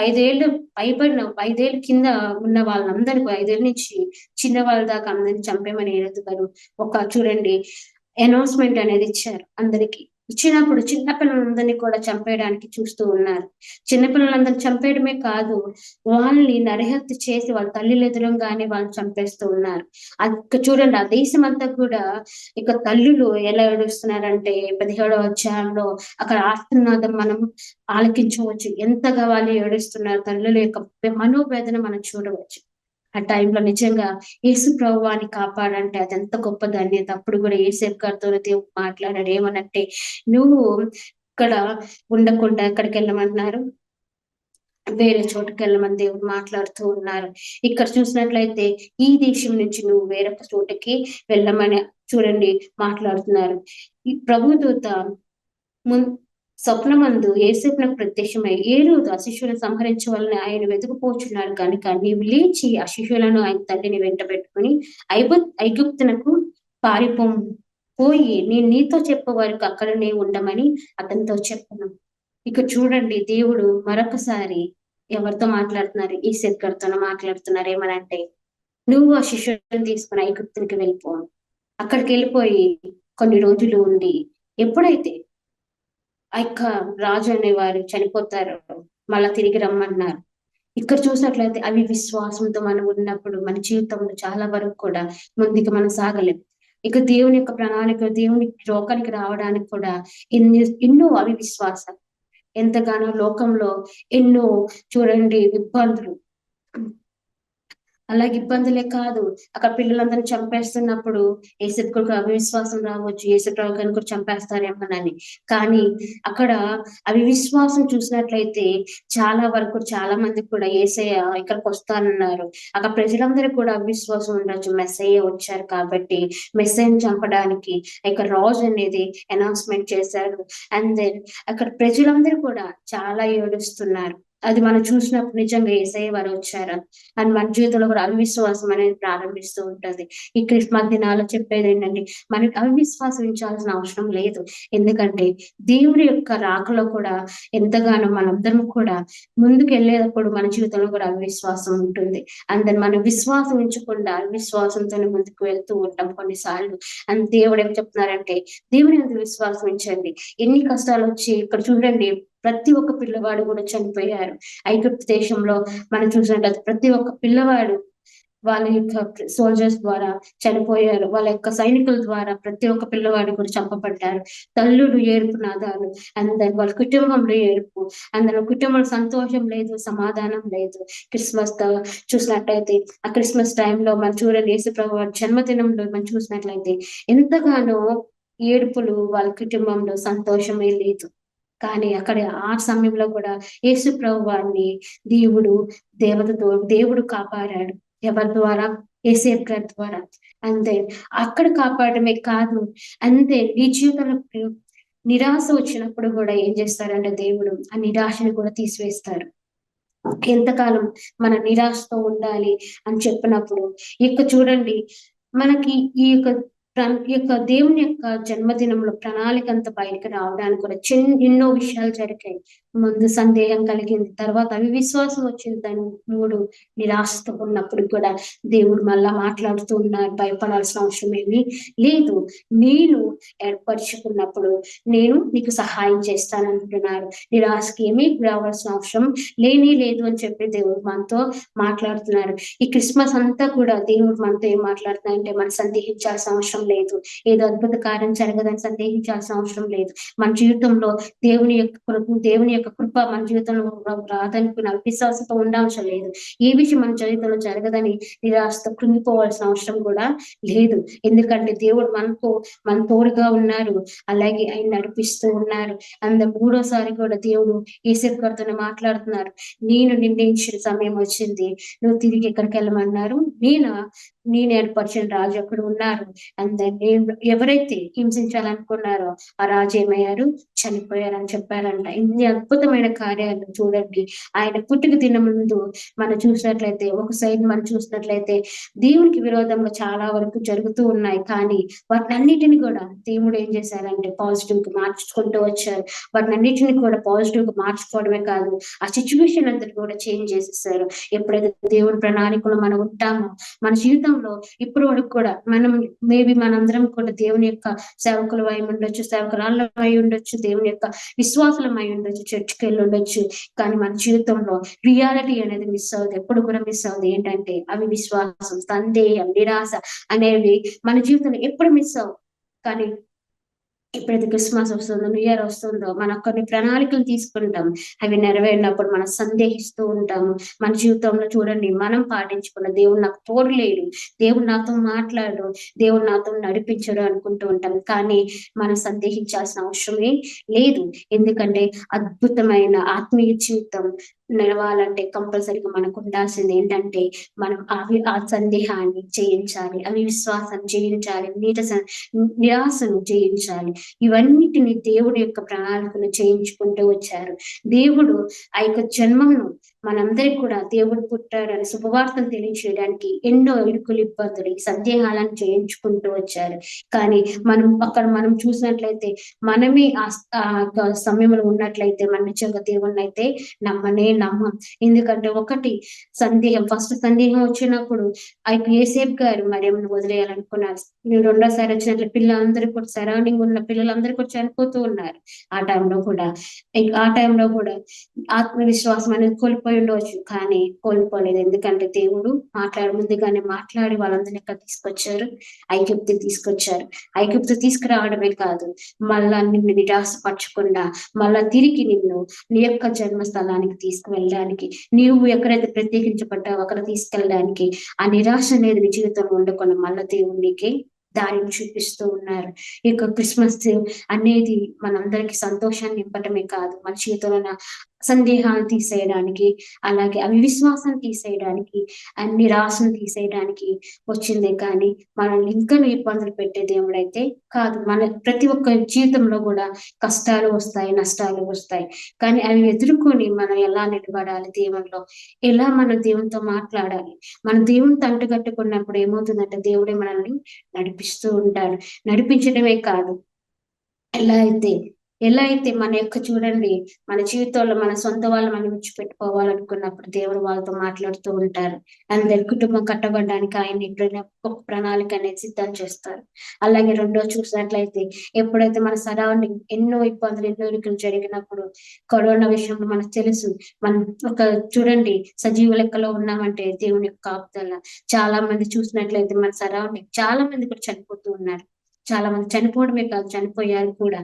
5 ఏళ్ళు పైబడిన 5 ఏళ్ళ కింద ఉన్న వాళ్ళందరికీ 5 ఏళ్ళ నుంచి చిన్న వాళ్ళ దాకా అందరిని చంపేమని హేరోదు గారు చూడండి అనౌన్స్మెంట్ అనేది ఇచ్చారు. అందరికి ఇచ్చినప్పుడు చిన్నపిల్లలందరినీ కూడా చంపేయడానికి చూస్తూ ఉన్నారు. చిన్నపిల్లలందరినీ చంపేయడమే కాదు, వాళ్ళని నరహత్య చేసి వాళ్ళ తల్లిలు ఎదురంగానే వాళ్ళని చంపేస్తూ ఉన్నారు. చూడండి ఆ దేశం అంతా కూడా ఇక తల్లులు ఎలా ఏడుస్తున్నారంటే 17వ అధ్యాయంలో అక్కడ ఆర్తనాదం మనం ఆలకించవచ్చు. ఎంతగా వాళ్ళు ఏడుస్తున్నారు, తల్లుల యొక్క మనోవేదన మనం చూడవచ్చు. ఆ టైంలో నిజంగా యేసు ప్రభువాన్ని కాపాడంటే అది ఎంత గొప్ప ధన్యత. అప్పుడు కూడా యేసేపు గారితో దేవుడు మాట్లాడాడు. ఏమనంటే నువ్వు ఇక్కడ ఉండకుండా ఎక్కడికి వెళ్ళమంటున్నారు, వేరే చోటుకి వెళ్ళమని దేవుడు మాట్లాడుతూ ఉన్నారు. ఇక్కడ చూసినట్లయితే ఈ దేశం నుంచి నువ్వు వేరొక చోటుకి వెళ్ళమని చూడండి మాట్లాడుతున్నారు. ఈ ప్రభుదూత స్వప్నమందు యేసేపునకు ప్రత్యక్షమై హేరోదు ఆ శిశువులను సంహరించవాలని ఆయన వెతుకుపోచున్నాడు కనుక నీవు లేచి ఆ శిశువులను ఆయన తల్లిని వెంట పెట్టుకుని ఐగుప్తునకు పోయి నేను నీతో చెప్పేవారికి అక్కడనే ఉండమని అతనితో చెప్పను. ఇక చూడండి దేవుడు మరొకసారి ఎవరితో మాట్లాడుతున్నారు, యేసేపు గారితో మాట్లాడుతున్నారు. ఏమనంటే నువ్వు ఆ శిశువులను తీసుకుని ఐగుప్తునికి వెళ్ళిపో. అక్కడికి వెళ్ళిపోయి కొన్ని రోజులు ఉండి ఎప్పుడైతే ఆ యొక్క రాజు అనేవారు చనిపోతారు మళ్ళా తిరిగి రమ్మన్నారు. ఇక్కడ చూసినట్లయితే అవి విశ్వాసంతో మనం ఉన్నప్పుడు మన జీవితంలో చాలా వరకు కూడా ముందుకు మనం సాగలేం. ఇక దేవుని యొక్క ప్రణాళిక దేవుని లోకానికి రావడానికి కూడా ఎన్నో అవిశ్వాసం, ఎంతగానో లోకంలో ఎన్నో చూడండి ఇబ్బందులు. అలాగే ఇబ్బందులే కాదు, అక్కడ పిల్లలందరినీ చంపేస్తున్నప్పుడు యేసేపుకు అవిశ్వాసం రావచ్చు, యేసుప్రభు గారిని కూడా చంపేస్తారేమోనని. కానీ అక్కడ అవిశ్వాసం చూసినట్లయితే చాలా వరకు చాలా మంది కూడా యేసయ్య ఇక్కడికి వస్తానన్నారు. అక్కడ ప్రజలందరికీ కూడా అవిశ్వాసం ఉండొచ్చు. మెస్సయ్య వచ్చారు కాబట్టి మెస్సయ్యని చంపడానికి ఇక్కడ రాజు అనేది అనౌన్స్మెంట్ చేశారు. అండ్ దెన్ అక్కడ ప్రజలందరూ కూడా చాలా ఏడుస్తున్నారు. అది మనం చూసినప్పుడు నిజంగా యేసయ్య వారు వచ్చారా అని మన జీవితంలో కూడా అవిశ్వాసం అనేది ప్రారంభిస్తూ ఉంటది. ఈ క్రిస్మస్ దినాల్లో చెప్పేది ఏంటంటే మనకి అవిశ్వాసించాల్సిన అవసరం లేదు. ఎందుకంటే దేవుడి యొక్క రాకలో కూడా ఎంతగానో మనందరం కూడా ముందుకు వెళ్ళేటప్పుడు మన జీవితంలో కూడా అవిశ్వాసం ఉంటుంది. అందరు మనం విశ్వాసం ఉంచకుండా అవిశ్వాసంతోనే ముందుకు వెళ్తూ ఉంటాం కొన్నిసార్లు. అండ్ దేవుడు ఏం చెప్తున్నారంటే దేవుని మీద విశ్వాసం ఉంచండి. ఎన్ని కష్టాలు వచ్చి ఇక్కడ చూడండి ప్రతి ఒక్క పిల్లవాడు కూడా చనిపోయారు. ఐగుప్తు దేశంలో మనం చూసినట్లయితే ప్రతి ఒక్క పిల్లవాడు వాళ్ళ యొక్క సోల్జర్స్ ద్వారా చనిపోయారు, వాళ్ళ యొక్క సైనికుల ద్వారా ప్రతి ఒక్క పిల్లవాడు కూడా చంపబడ్డారు. తల్లులు ఏడుపు నాదాలు, అందరు వాళ్ళ కుటుంబంలో ఏడుపు, అందరూ కుటుంబంలో సంతోషం లేదు, సమాధానం లేదు. క్రిస్మస్ చూసినట్లయితే ఆ క్రిస్మస్ టైంలో మనం చూడండి, యేసుప్రభు వారి జన్మదినంలో మనం చూసినట్లయితే ఎంతగానో ఏడుపులు, వాళ్ళ కుటుంబంలో సంతోషమే లేదు. కానీ అక్కడ ఆ సమయంలో కూడా యేసు ప్రభు వారిని దేవుడు కాపాడాడు. ఎవరి ద్వారా? యేసేపు గారి ద్వారా. అంతే, అక్కడ కాపాడమే కాదు, అంతే నీ జీవితంలో నిరాశ వచ్చినప్పుడు కూడా ఏం చేస్తారంటే దేవుడు ఆ నిరాశని కూడా తీసివేస్తారు. ఎంతకాలం మన నిరాశతో ఉండాలి అని చెప్పినప్పుడు చూడండి, మనకి ఈ యొక్క దేవుని యొక్క జన్మదినంలో ప్రణాళిక అంతా బయటకు రావడానికి కూడా ఎన్నో విషయాలు జరిగాయి. ముందు సందేహం కలిగింది, తర్వాత అవిశ్వాసం వచ్చింది, దాని మూడు నిరాశతో ఉన్నప్పుడు కూడా దేవుడు మళ్ళా మాట్లాడుతూ ఉన్నారు, భయపడాల్సిన అవసరం ఏమీ లేదు, నేను ఏర్పరచుకున్నప్పుడు నేను నీకు సహాయం చేస్తానంటున్నారు. నిరాశకి ఏమీ రావాల్సిన అవసరం లేదు అని చెప్పి దేవుడు మనతో మాట్లాడుతున్నారు. ఈ క్రిస్మస్ అంతా కూడా దేవుడు మనతో ఏం మాట్లాడుతున్నారంటే, మనం సందేహించాల్సిన అవసరం లేదు, ఏదో అద్భుత కార్యం జరగదని సందేహించాల్సిన అవసరం లేదు. మన జీవితంలో దేవుని యొక్క కృప మన జీవితంలో రాదనుకున్న విశ్వాసంతో ఉండవసరం లేదు. ఏ విషయం మన జీవితంలో జరగదని నిరాశతో కృంగిపోవాల్సిన అవసరం కూడా లేదు. ఎందుకంటే దేవుడు మన తోడుగా ఉన్నారు, అలాగే ఆయన నడిపిస్తూ ఉన్నారు. మూడోసారి కూడా దేవుడు యేసేపు గారితో మాట్లాడుతున్నారు, నేను నిర్ణయించిన సమయం వచ్చింది, నువ్వు తిరిగి ఎక్కడికి వెళ్ళమన్నారు, నేను ఏర్పరిచిన రాజు అక్కడ ఉన్నారు. నేను ఎవరైతే హింసించాలనుకున్నారో ఆ రాజు ఏమయ్యారు? చనిపోయారని చెప్పారంట. ఇన్ని అద్భుతమైన కార్యాలు చూడండి. ఆయన పుట్టుక దినం ముందు మనం చూసినట్లయితే దేవునికి విరోధంగా చాలా వరకు జరుగుతూ ఉన్నాయి. కానీ వాటినన్నిటిని కూడా దేవుడు ఏం చేశారంటే పాజిటివ్ కి మార్చుకుంటూ వచ్చారు. వాటినన్నిటిని కూడా పాజిటివ్ గా మార్చుకోవడమే కాదు, ఆ సిచ్యువేషన్ అంతటి కూడా చేంజ్ చేసేసారు. ఎప్పుడైతే దేవుని ప్రణాళికలో మనం ఉంటామో, మన జీవితంలో ఇప్పటి వరకు కూడా మనందరం కూడా దేవుని యొక్క సేవకులు అయి ఉండొచ్చు, సేవకురాళ్ళు అయి ఉండొచ్చు, దేవుని యొక్క విశ్వాసులం అయి ఉండొచ్చు, చర్చికి వెళ్ళి ఉండొచ్చు. కానీ మన జీవితంలో రియాలిటీ అనేది మిస్ అవుతుంది, ఎప్పుడు కూడా మిస్ అవుతుంది. ఏంటంటే అవి విశ్వాసం, సందేహం, నిరాశ అనేవి మన జీవితంలో ఎప్పుడు మిస్ అవ్వవు. కానీ ఎప్పుడైతే క్రిస్మస్ వస్తుందో, న్యూ ఇయర్ వస్తుందో, మనం కొన్ని ప్రణాళికలు తీసుకుంటాం, అవి నెరవేరినప్పుడు మనం సందేహిస్తూ ఉంటాము. మన జీవితంలో చూడండి, మనం పాటించుకున్న దేవుడు నాకు తోడు లేడు, దేవుడు నాతో మాట్లాడు, దేవుడు నాతో నడిపించడు అనుకుంటూ ఉంటాం. కానీ మనం సందేహించాల్సిన అవసరమే లేదు. ఎందుకంటే అద్భుతమైన ఆత్మీయ జీవితం నడవాలంటే కంపల్సరీగా మనకు ఉండాల్సింది ఏంటంటే, మనం ఆ సందేహాన్ని జయించాలి, విశ్వాసాన్ని జయించాలి, నిరాశను జయించాలి. ఇవన్నిటిని దేవుడి యొక్క ప్రణాళికను చేయించుకుంటూ వచ్చారు. దేవుడు ఆ యొక్క జన్మను మనందరికి కూడా దేవుడు పుట్టాడని శుభవార్తను తెలియచేయడానికి ఎన్నో ఇరుకులు, ఇబ్బందులు, సందేహాలను చేయించుకుంటూ వచ్చారు. కానీ మనం చూసినట్లయితే, మనమే ఆ సమయంలో ఉన్నట్లయితే మన నిజంగా దేవుణ్ణి అయితే నమ్మం. ఎందుకంటే ఫస్ట్ సందేహం వచ్చినప్పుడు యేసేపు గారు మరియమ్మను వదిలేయాలనుకున్నారు. రెండోసారి వచ్చినట్లు పిల్లలందరూ కూడా సరౌండింగ్ ఉన్న పిల్లలందరూ కూడా చనిపోతూ ఉన్నారు. ఆ టైంలో కూడా ఆత్మవిశ్వాసం అనేది కోల్పోయి ఉండవచ్చు, కానీ కోల్పోలేదు. ఎందుకంటే దేవుడు ముందుగానే మాట్లాడి వాళ్ళందరినీ ఎక్కడ తీసుకొచ్చారు? ఐగుప్తు తీసుకురావడమే కాదు, మళ్ళా నిన్ను నిరాశపరచకుండా మళ్ళా తిరిగి నిన్ను నీ యొక్క జన్మస్థలానికి తీసుకువెళ్ళడానికి, నీవు ఎక్కడైతే ప్రత్యేకించబడ్డావో అక్కడ తీసుకెళ్ళడానికి, ఆ నిరాశ అనేది నీ జీవితంలో ఉండకుండా మళ్ళా దేవునికి దారిని చూపిస్తూ ఉన్నారు. ఈ యొక్క క్రిస్మస్ అనేది మనందరికి సంతోషాన్ని నింపటమే కాదు, మన జీవితంలో సందేహాలు తీసేయడానికి, అలాగే అవిశ్వాసాన్ని తీసేయడానికి, నిరాశను తీసేయడానికి వచ్చిందే. కానీ మనల్ని ఇంకా ఇబ్బందులు పెట్టే దేవుడైతే కాదు. మన ప్రతి ఒక్క జీవితంలో కూడా కష్టాలు వస్తాయి, నష్టాలు వస్తాయి. కానీ అవి ఎదుర్కొని మనం ఎలా నిలబడాలి, దేవునిలో ఎలా మనం దేవునితో మాట్లాడాలి. మన దేవునితో అంటుకట్టుకున్నప్పుడు ఏమవుతుందంటే దేవుడే మనల్ని నడిపిస్తూ ఉంటాడు. నడిపించడమే కాదు, ఎలా అయితే ఎలా అయితే మన యొక్క చూడండి మన జీవితంలో మన సొంత వాళ్ళు మనం విడిచిపెట్టుకోవాలనుకున్నప్పుడు దేవుడు వాళ్ళతో మాట్లాడుతూ ఉంటారు. అందరి కుటుంబం కట్టబడడానికి ఆయన ఎప్పుడైనా ఒక ప్రణాళిక అనేది సిద్ధం చేస్తారు. అలాగే రెండో చూసినట్లయితే ఎప్పుడైతే మన సరౌండింగ్ ఎన్నో ఇబ్బందులు ఎన్నో ఇరుకులు జరిగినప్పుడు కరోనా విషయంలో మనకు తెలుసు. మనం ఒక చూడండి సజీవ లెక్కలో ఉన్నామంటే దేవుని యొక్క కాపుదల. చాలా మంది చూసినట్లయితే మన సరౌండింగ్ చాలా మంది కూడా చనిపోతూ ఉన్నారు. చాలా మంది చనిపోవడమే కాదు చనిపోయారు కూడా.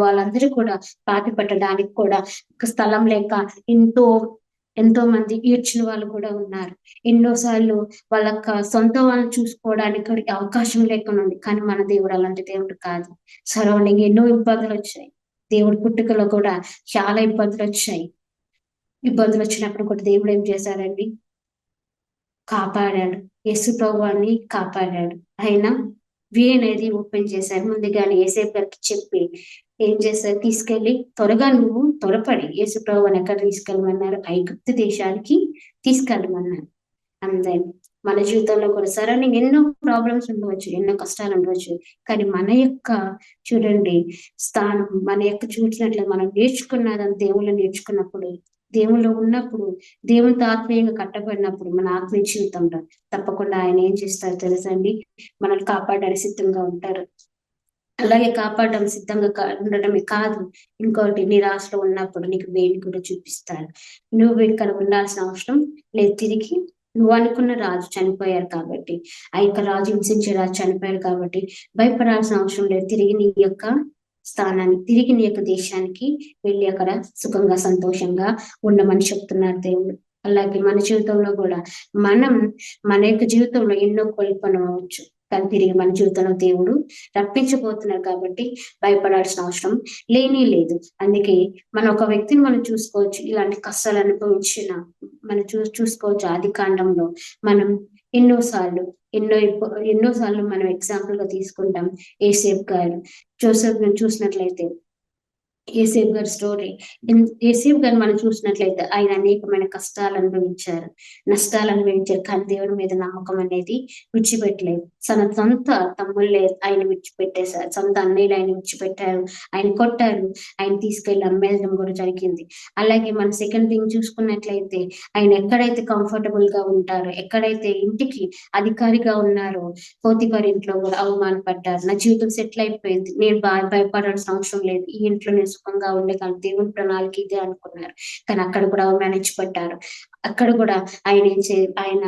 వాళ్ళందరూ కూడా పాతి పెట్టడానికి కూడా ఒక స్థలం లేక ఎంతో మంది ఈడ్చిన వాళ్ళు కూడా ఉన్నారు. ఎన్నోసార్లు వాళ్ళ సొంత వాళ్ళని చూసుకోవడానికి కూడా అవకాశం లేకుండా ఉంది. కానీ మన దేవుడు అలాంటి దేవుడు కాదు. సరౌండింగ్ ఎన్నో ఇబ్బందులు వచ్చాయి. దేవుడి పుట్టుకలో కూడా చాలా ఇబ్బందులు వచ్చాయి. ఇబ్బందులు వచ్చినప్పుడు కూడా దేవుడు ఏం చేశారండి? కాపాడాడు. యేసు ప్రభువుని కాపాడాడు. ఆయన వే అనేది ఓపెన్ చేశారు. ముందుగానే యేసేపు గారికి చెప్పి ఏం చేశారు? తీసుకెళ్లి త్వరగా నువ్వు త్వరపడి యేసు ప్రభువుని ఎక్కడ తీసుకెళ్ళమన్నారు? ఐగుప్తు దేశానికి తీసుకెళ్ళమన్నారు. అంతే మన జీవితంలో కూడా సరౌండింగ్ ఎన్నో ప్రాబ్లమ్స్ ఉండవచ్చు, ఎన్నో కష్టాలు ఉండవచ్చు. కానీ మన యొక్క చూడండి స్థానం మన యొక్క చూసినట్లు మనం నేర్చుకున్నదని దేవుళ్ళు నేర్చుకున్నప్పుడు, దేవుళ్ళు ఉన్నప్పుడు, దేవునితో ఆత్మీయంగా కట్టబడినప్పుడు మన ఆత్మీయ జీవితంలో తప్పకుండా ఆయన ఏం చేస్తారు తెలుసండి? మనల్ని కాపాడడానికి సిద్ధంగా ఉంటారు. అలాగే కాపాడడం సిద్ధంగా ఉండటమే కాదు, ఇంకోటి నిరాశలో ఉన్నప్పుడు నీకు వేడి కూడా చూపిస్తారు. నువ్వు ఇక్కడ ఉండాల్సిన అవసరం లేదు. తిరిగి నువ్వు అనుకున్న రాజు చనిపోయారు కాబట్టి, ఆ యొక్క రాజు హింసించే రాజు చనిపోయారు కాబట్టి భయపడాల్సిన అవసరం లేదు. తిరిగి నీ యొక్క స్థానానికి, తిరిగి నీ యొక్క దేశానికి వెళ్ళి అక్కడ సుఖంగా సంతోషంగా ఉండమని చెప్తున్నారు దేవుడు. అలాగే మన జీవితంలో కూడా మన యొక్క జీవితంలో ఎన్నో కోల్పోనవచ్చు, కానీ తిరిగి మన జీవితంలో దేవుడు రప్పించబోతున్నారు కాబట్టి భయపడాల్సిన అవసరం లేనే లేదు. అందుకే మన ఒక వ్యక్తిని మనం చూసుకోవచ్చు. ఇలాంటి కష్టాలు అనుభవించిన మనం చూసుకోవచ్చు. ఆది కాండంలో మనం ఎన్నోసార్లు మనం ఎగ్జాంపుల్ గా తీసుకుంటాం. యేసేపు గారు జోసెఫ్ చూసినట్లయితే యేసేపు గారి స్టోరీ, యేసేపు గారిని మనం చూసినట్లయితే ఆయన అనేకమైన కష్టాలు అనుభవించారు, నష్టాలు అనుభవించారు. కానీ దేవుడి మీద నమ్మకం అనేది విడిచిపెట్టలేదు. తన సొంత తమ్ముళ్ళే ఆయన విడిచిపెట్టేశారు, సొంత అన్నయ్యలు ఆయన విడిచిపెట్టారు, ఆయన కొట్టారు, ఆయన తీసుకెళ్లి అమ్మేయడం కూడా జరిగింది. అలాగే మన సెకండ్ థింగ్ చూసుకున్నట్లయితే ఆయన ఎక్కడైతే కంఫర్టబుల్ గా ఉంటారో, ఎక్కడైతే ఇంటికి అధికారిగా ఉన్నారో పోతిఫర్ ఇంట్లో కూడా అవమానపడ్డారు. నా జీవితం సెటిల్ అయిపోయింది, నేను భయపడాల్సిన అవసరం లేదు, ఈ ఇంట్లో నేను సుఖంగా ఉండే కానీ దేవుని ప్రణాళిక ఇదే అనుకున్నారు. కానీ అక్కడ కూడా అవమానించబడ్డారు. అక్కడ కూడా ఆయన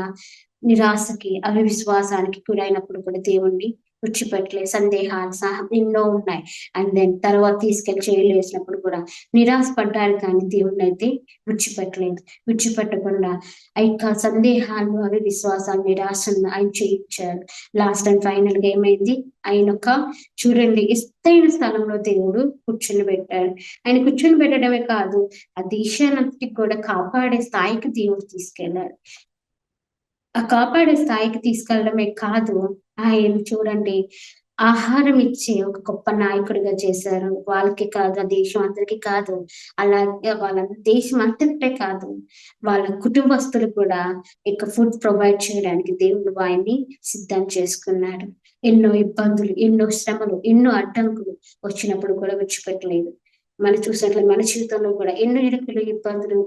నిరాశకి అవిశ్వాసానికి గురైనప్పుడు కూడా దేవుణ్ణి విడిచిపెట్టలేదు. సందేహాలు ఎన్నో ఉన్నాయి. అండ్ దెన్ తర్వాత తీసుకెళ్లి జైలు వేసినప్పుడు కూడా నిరాశపడ్డారు, కానీ దేవుణ్ణి అయితే విడిచిపెట్టకుండా ఆ యొక్క సందేహాలు అవిశ్వాసాలు నిరాశను ఆయన చేయించారు. లాస్ట్ అండ్ ఫైనల్ గా ఏమైంది? ఆయన చూడండి ఎత్తైన స్థలంలో దేవుడు కూర్చుని పెట్టాడు. ఆయన కూర్చుని పెట్టడమే కాదు, ఆ దేశానంతటికి కూడా కాపాడే స్థాయికి దేవుడు తీసుకెళ్లాడు. ఆ కాపాడే స్థాయికి తీసుకెళ్లడమే కాదు, ఆయన చూడండి ఆహారం ఇచ్చి ఒక గొప్ప నాయకుడిగా చేశారు. వాళ్ళకి కాదు, ఆ దేశం అందరికి కాదు, అలాగే వాళ్ళ దేశం అంతటికే కాదు, వాళ్ళ కుటుంబస్తులు కూడా ఇక ఫుడ్ ప్రొవైడ్ చేయడానికి దేవుడు ఆయన్ని సిద్ధం చేసుకున్నాడు. ఎన్నో ఇబ్బందులు, ఎన్నో శ్రమలు, ఎన్నో అడ్డంకులు వచ్చినప్పుడు కూడా విడిచిపెట్టలేదు. మనం చూసినట్లు మన జీవితంలో కూడా ఎన్నో ఇరుకులు, ఇబ్బందులు,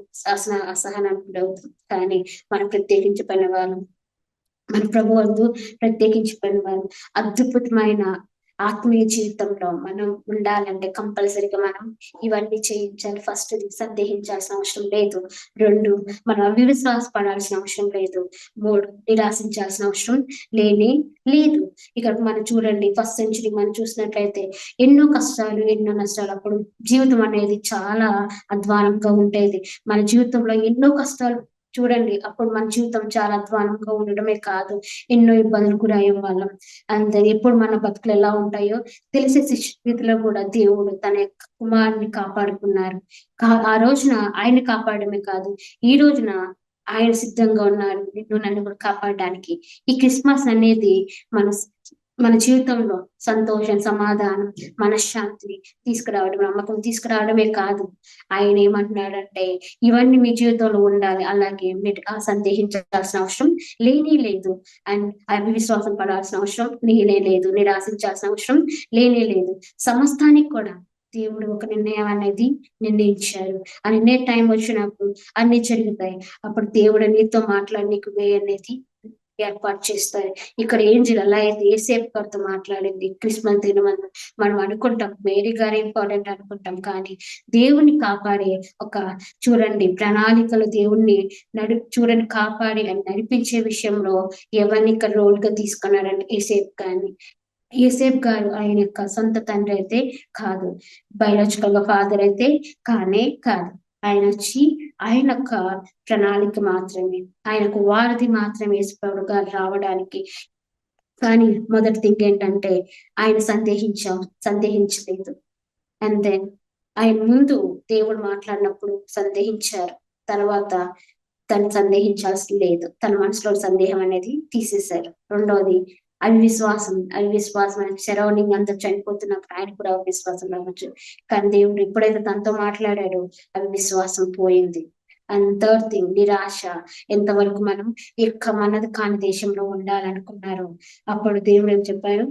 అసహనాలు అవుతుంది. కానీ మనం ప్రత్యేకించబడిన వాళ్ళం, మన ప్రభు అందు ప్రత్యేకించబడిన వాళ్ళు. అద్భుతమైన ఆత్మీయ జీవితంలో మనం ఉండాలంటే కంపల్సరీగా మనం ఇవన్నీ చేయించాలి. ఫస్ట్ సందేహించాల్సిన అవసరం లేదు. 2 మనం అవిశ్వాసపడాల్సిన అవసరం లేదు. 3 నిరాశించాల్సిన అవసరం లేనే లేదు. ఇక్కడ మనం చూడండి ఫస్ట్ సెంచరీ మనం చూసినట్లయితే ఎన్నో కష్టాలు, ఎన్నో నష్టాలు. అప్పుడు జీవితం అనేది చాలా అధ్వానంగా ఉండేది. మన జీవితంలో ఎన్నో కష్టాలు చూడండి, అప్పుడు మన జీవితం చాలా అధ్వానంగా ఉండడమే కాదు, ఎన్నో ఇబ్బందులు కూడా అయ్యే వాళ్ళం. అంతే ఎప్పుడు మన బతుకులు ఎలా ఉంటాయో తెలిసే స్థితిలో కూడా దేవుడు తన యొక్క కుమారుని కాపాడుకున్నారు. ఆ రోజున ఆయన కాపాడమే కాదు, ఈ రోజున ఆయన సిద్ధంగా ఉన్నారు నిన్ను నన్ను కూడా కాపాడడానికి. ఈ క్రిస్మస్ అనేది మన జీవితంలో సంతోషం, సమాధానం, మనశ్శాంతిని తీసుకురావడం, నమ్మకం తీసుకురావడమే కాదు, ఆయన ఏమంటున్నాడంటే ఇవన్నీ మీ జీవితంలో ఉండాలి. అలాగే మీరు సందేహించాల్సిన అవసరం లేనే లేదు. అండ్ అవిశ్వాసం పడాల్సిన అవసరం లేనే లేదు. నిరాశించాల్సిన అవసరం లేనే లేదు. సమస్తానికి కూడా దేవుడు ఒక నిర్ణయం అనేది నిర్ణయించారు. ఆ నిర్ణయ టైం వచ్చినప్పుడు అన్ని జరుగుతాయి. అప్పుడు దేవుడు నీతో మాట్లాడి నీకు వే అనేది ఏర్పాటు చేస్తారు. ఇక్కడ ఏంజిల్ అలా అయితే ఏసేపు గారితో మాట్లాడింది క్రిస్మస్ దినం. మనం అనుకుంటాం మేరీ గారు ఇంపార్టెంట్ అనుకుంటాం, కానీ దేవుని కాపాడే ఒక చూడండి ప్రణాళికలు దేవుణ్ణి చూడండి కాపాడి నడిపించే విషయంలో ఎవరిని ఇక్కడ రోల్ గా తీసుకున్నారంటే ఏసేపు గారిని. ఏసేపు గారు ఆయన యొక్క సొంత తండ్రి అయితే కాదు, బయాలజికల్ గా ఫాదర్ అయితే కానే కాదు. ఆయన వచ్చి ఆయన యొక్క ప్రణాళిక మాత్రమే, ఆయనకు వారధి మాత్రమే యేసుప్రభు గారు రావడానికి. కానీ మొదటి థింగ్ ఏంటంటే ఆయన సందేహించలేదు. అండ్ దెన్ ఆయన ముందు దేవుడు మాట్లాడినప్పుడు సందేహించారు, తర్వాత తను సందేహించాల్సి లేదు, తన మనసులో సందేహం అనేది తీసేశారు. రెండవది అవిశ్వాసం ఆయన సరౌండింగ్ అంతా చనిపోతున్నప్పుడు ఆయన కూడా అవిశ్వాసం రావచ్చు, కానీ దేవుడు ఎప్పుడైతే తనతో మాట్లాడాడో అవిశ్వాసం పోయింది. అండ్ థర్డ్ థింగ్ నిరాశ. ఎంతవరకు మనం మనది కాని దేశంలో ఉండాలనుకున్నారు, అప్పుడు దేవుడు ఏం చెప్పారు,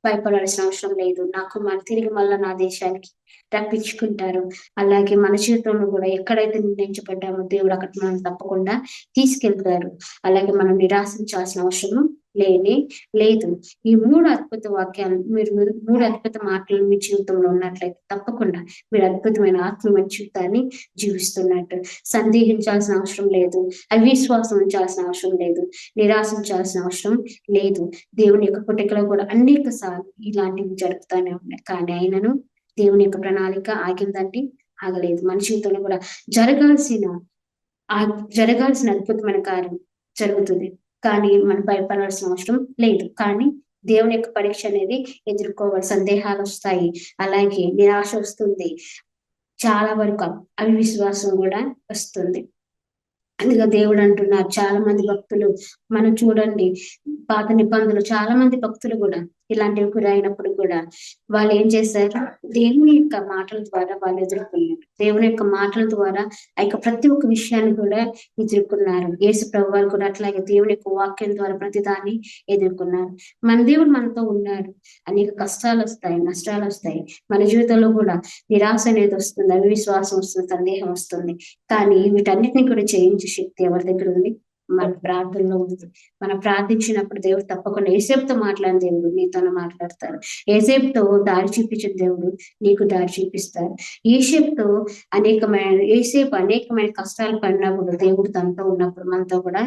భయపడాల్సిన అవసరం లేదు, నాకు తిరిగి మళ్ళా నా దేశానికి రప్పించుకుంటారు. అలాగే మన జీవితంలో కూడా ఎక్కడైతే నిర్ణయించబడ్డామో దేవుడు అక్కడ మనం తప్పకుండా తీసుకెళ్తారు. అలాగే మనం నిరాశించాల్సిన అవసరం లేనే లేదు. ఈ 3 అద్భుత వాక్యాలు మీరు 3 అద్భుత మాటలు మీ జీవితంలో ఉన్నట్లయితే తప్పకుండా మీరు అద్భుతమైన ఆత్మీయ జీవితాన్ని జీవిస్తున్నట్టు. సందేహించాల్సిన అవసరం లేదు, అవిశ్వాసం ఉంచాల్సిన అవసరం లేదు, నిరాశించాల్సిన అవసరం లేదు. దేవుని యొక్క పుట్టికలో కూడా అనేక సార్లు ఇలాంటివి జరుగుతూనే ఉన్నాయి, కానీ ఆయనను దేవుని యొక్క ప్రణాళిక ఆగిందంటే ఆగలేదు. మన జీవితంలో కూడా జరగాల్సిన అద్భుతమైన కార్యం జరుగుతుంది, కానీ మనం భయపడాల్సిన అవసరం లేదు. కానీ దేవుని యొక్క పరీక్ష అనేది ఎదుర్కోవాలి. సందేహాలు వస్తాయి, అలాగే నిరాశ వస్తుంది, చాలా వరకు అవిశ్వాసం కూడా వస్తుంది. అందుకే దేవుడు అంటున్నారు, చాలా మంది భక్తులు మనం చూడండి పాత నిబంధనలు చాలా మంది భక్తులు కూడా ఇలాంటివి గురైనప్పుడు కూడా వాళ్ళు ఏం చేశారు, దేవుని యొక్క మాటల ద్వారా వాళ్ళు ఎదుర్కొన్నారు. దేవుని యొక్క మాటల ద్వారా ఆ యొక్క ప్రతి ఒక్క విషయాన్ని కూడా ఎదుర్కొన్నారు. యేసు ప్రభు వాళ్ళు కూడా అట్లాగే దేవుని యొక్క వాక్యం ద్వారా ప్రతిదాన్ని ఎదుర్కొన్నారు. మన దేవుడు మనతో ఉన్నాడు. అనేక కష్టాలు వస్తాయి, నష్టాలు వస్తాయి, మన జీవితంలో కూడా నిరాశ అనేది వస్తుంది, అవిశ్వాసం వస్తుంది, సందేహం వస్తుంది, కానీ వీటన్నిటిని కూడా జయించే శక్తి ఎవరి దగ్గర ఉంది, మన ప్రార్థనలో ఉంది. మనం ప్రార్థించినప్పుడు దేవుడు తప్పకుండా ఏసేపుతో మాట్లాడిన దేవుడు నీతోనే మాట్లాడతారు. ఏసేపుతో దారి చూపించిన దేవుడు నీకు దారి చూపిస్తారు. ఏసేపు అనేకమైన కష్టాలు పడినప్పుడు దేవుడు తనతో ఉన్నప్పుడు మనతో కూడా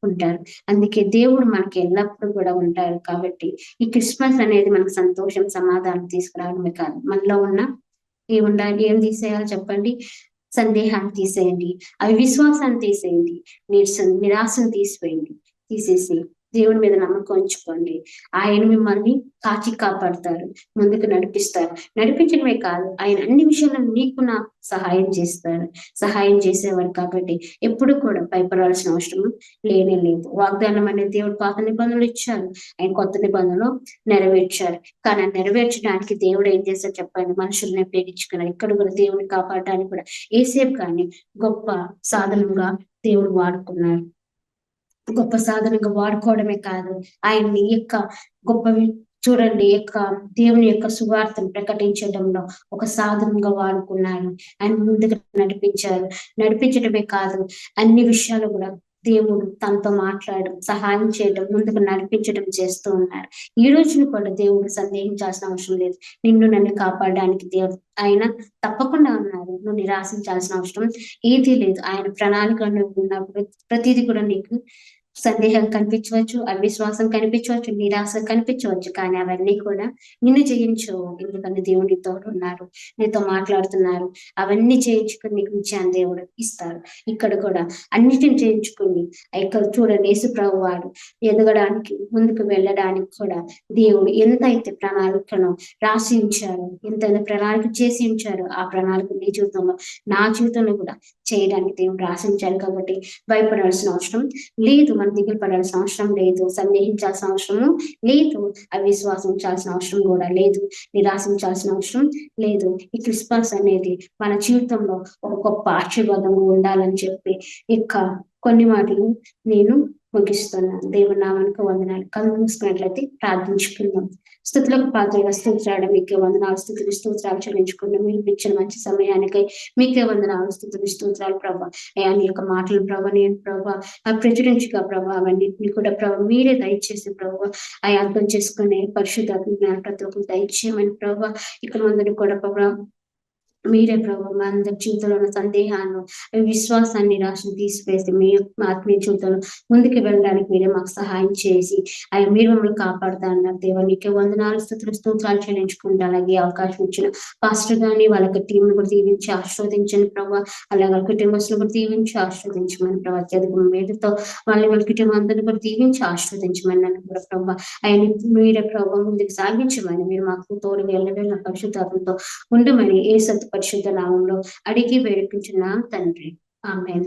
ఉంటారు. అందుకే దేవుడు మనకి ఎల్లప్పుడూ కూడా ఉంటారు. కాబట్టి ఈ క్రిస్మస్ అనేది మనకు సంతోషం సమాధానం తీసుకురావడమే కాదు, మనలో ఉన్న ఏం తీసేయాలి చెప్పండి, సందేహాన్ని తీసేయండి, అవిశ్వాసాన్ని తీసేయండి, నిరాశను తీసేసి దేవుని మీద నమ్మకం ఉంచుకోండి. ఆయన మిమ్మల్ని కాచి కాపాడతారు, ముందుకు నడిపిస్తారు. నడిపించడమే కాదు, ఆయన అన్ని విషయాల్లో నీకు నాకు సహాయం చేస్తారు, సహాయం చేసేవారు. కాబట్టి ఎప్పుడు కూడా భయపడాల్సిన అవసరం లేనే లేదు. వాగ్దానం అనేది దేవుడు పాత నిబంధనలు ఇచ్చారు, ఆయన కొత్త నిబంధనలు నెరవేర్చారు. కానీ ఆ నెరవేర్చడానికి దేవుడు ఏం చేశారు చెప్పండి, మనుషుల్ని ఉపయోగించుకున్నారు. ఇక్కడ కూడా దేవుని కాపాడడానికి కూడా ఏసేపు కానీ గొప్ప సాధనంగా దేవుడు వాడుకున్నారు. గొప్ప సాధనంగా వాడుకోవడమే కాదు, ఆయన్ని యొక్క చూడండి దేవుని యొక్క సువార్తను ప్రకటించడంలో ఒక సాధనంగా వాడుకున్నారు. ఆయన ముందుకు నడిపించడమే కాదు, అన్ని విషయాలు కూడా దేవుడు తనతో మాట్లాడడం, సహాయం చేయడం, ముందుకు నడిపించడం చేస్తూ ఉన్నారు. ఈ రోజును కూడా దేవుడు సందేహించాల్సిన అవసరం లేదు. నన్ను కాపాడడానికి దేవుడు ఆయన తప్పకుండా ఉన్నారు. నువ్వు నిరాశించాల్సిన అవసరం ఏదీ లేదు. ఆయన ప్రణాళికలో ఉన్నప్పుడు ప్రతిదీ కూడా నీకు సందేహం కనిపించవచ్చు, అవిశ్వాసం కనిపించవచ్చు, నిరాశ కనిపించవచ్చు, కానీ అవన్నీ కూడా నిన్ను జయించవు. ఎందుకంటే దేవుడు నీతో ఉన్నారు, నీతో మాట్లాడుతున్నారు. అవన్నీ చేయించుకుని నీకు విజయాన్ని దేవుడు ఇస్తారు. ఇక్కడ కూడా అన్నిటిని చేయించుకుని ఇక్కడ చూడండి యేసు ప్రభు వాడు ఎదగడానికి, ముందుకు వెళ్ళడానికి కూడా దేవుడు ఎంతైతే ప్రణాళికను రాసి ఉంచారో, ఎంతైతే ప్రణాళిక చేసి ఉంచారో, ఆ ప్రణాళిక నీ జీవితంలో నా జీవితంలో కూడా చేయడానికి దేవుడు రాసించారు. కాబట్టి భయపడాల్సిన అవసరం లేదు, మనం దిగులు పడాల్సిన అవసరం లేదు, సందేహించాల్సిన అవసరము లేదు, అవిశ్వాసించాల్సిన అవసరం కూడా లేదు, నిరాశించాల్సిన అవసరం లేదు. ఈ క్రిస్మస్ అనేది మన జీవితంలో ఒక గొప్ప ఆశీర్వాదంగా ఉండాలని చెప్పి కొన్ని మాటలు నేను ముగిస్తున్నాను. దేవుని నామానికి వందనాలు. కళ్ళు మూసుకున్నట్లయితే ప్రార్థించుకుందాం. స్తుతులకు పాత్రగా స్తోత్రాలు మీకే వందనాలు, స్తుతులు స్తోత్రాలు చెల్లించుకున్నాం. మీరు ఇచ్చిన మంచి సమయానికై మీకే వందనాలు, స్తుతులు స్తోత్రాలు ప్రభా. అయ్యా నీ యొక్క మాటలు ప్రభా, నేను ప్రభా ప్రచురించుగా ప్రభా, అవన్నిటిని కూడా ప్రభా మీరే దయచేసి ప్రభా అయ్యా అర్థం చేసుకునే పరిశుద్ధాత్మ జ్ఞానం ప్రతి ఒక్కరు దయచేయమని ప్రభా. ఇక మందుని కూడా ప్రభా మీరే ప్రభు మా అందరి జీవితంలో ఉన్న సందేహాన్ని, విశ్వాసాన్ని, నిరాశను తీసివేసి మీ ఆత్మీయ జీవితంలో ముందుకు వెళ్ళడానికి మీరే మాకు సహాయం చేసి అయ్యా మీరు మమ్మల్ని కాపాడుతా అన్నారు. దేవా నీకే వందనాలు, స్తుతులు స్తోత్రాలు చెల్లించుకుంటా. అలాగే అవకాశం ఇచ్చిన పాస్టర్ గాని వాళ్ళకి టీంను కూడా దీవించి ఆశీర్వదించండి ప్రభావ. అలాగే వాళ్ళ కుటుంబస్తులు కూడా దీవించి ఆశీర్వదించమని ప్రభావ. చదువు మీదతో వాళ్ళ కుటుంబం అందరినీ కూడా దీవించి ఆశీర్వదించమని నన్ను కూడా ప్రభావ ఆయన మీరే ప్రభావ ముందుకు సాగించమని మీరు మాకు తోడు వెళ్ళవేళ పరిశుద్ధాత్మతో ఉండమని ఏ సత్ పరిశుద్ధ నామంలో అడిగి వేడుకుంటున్నాం తండ్రి. ఆమేన్.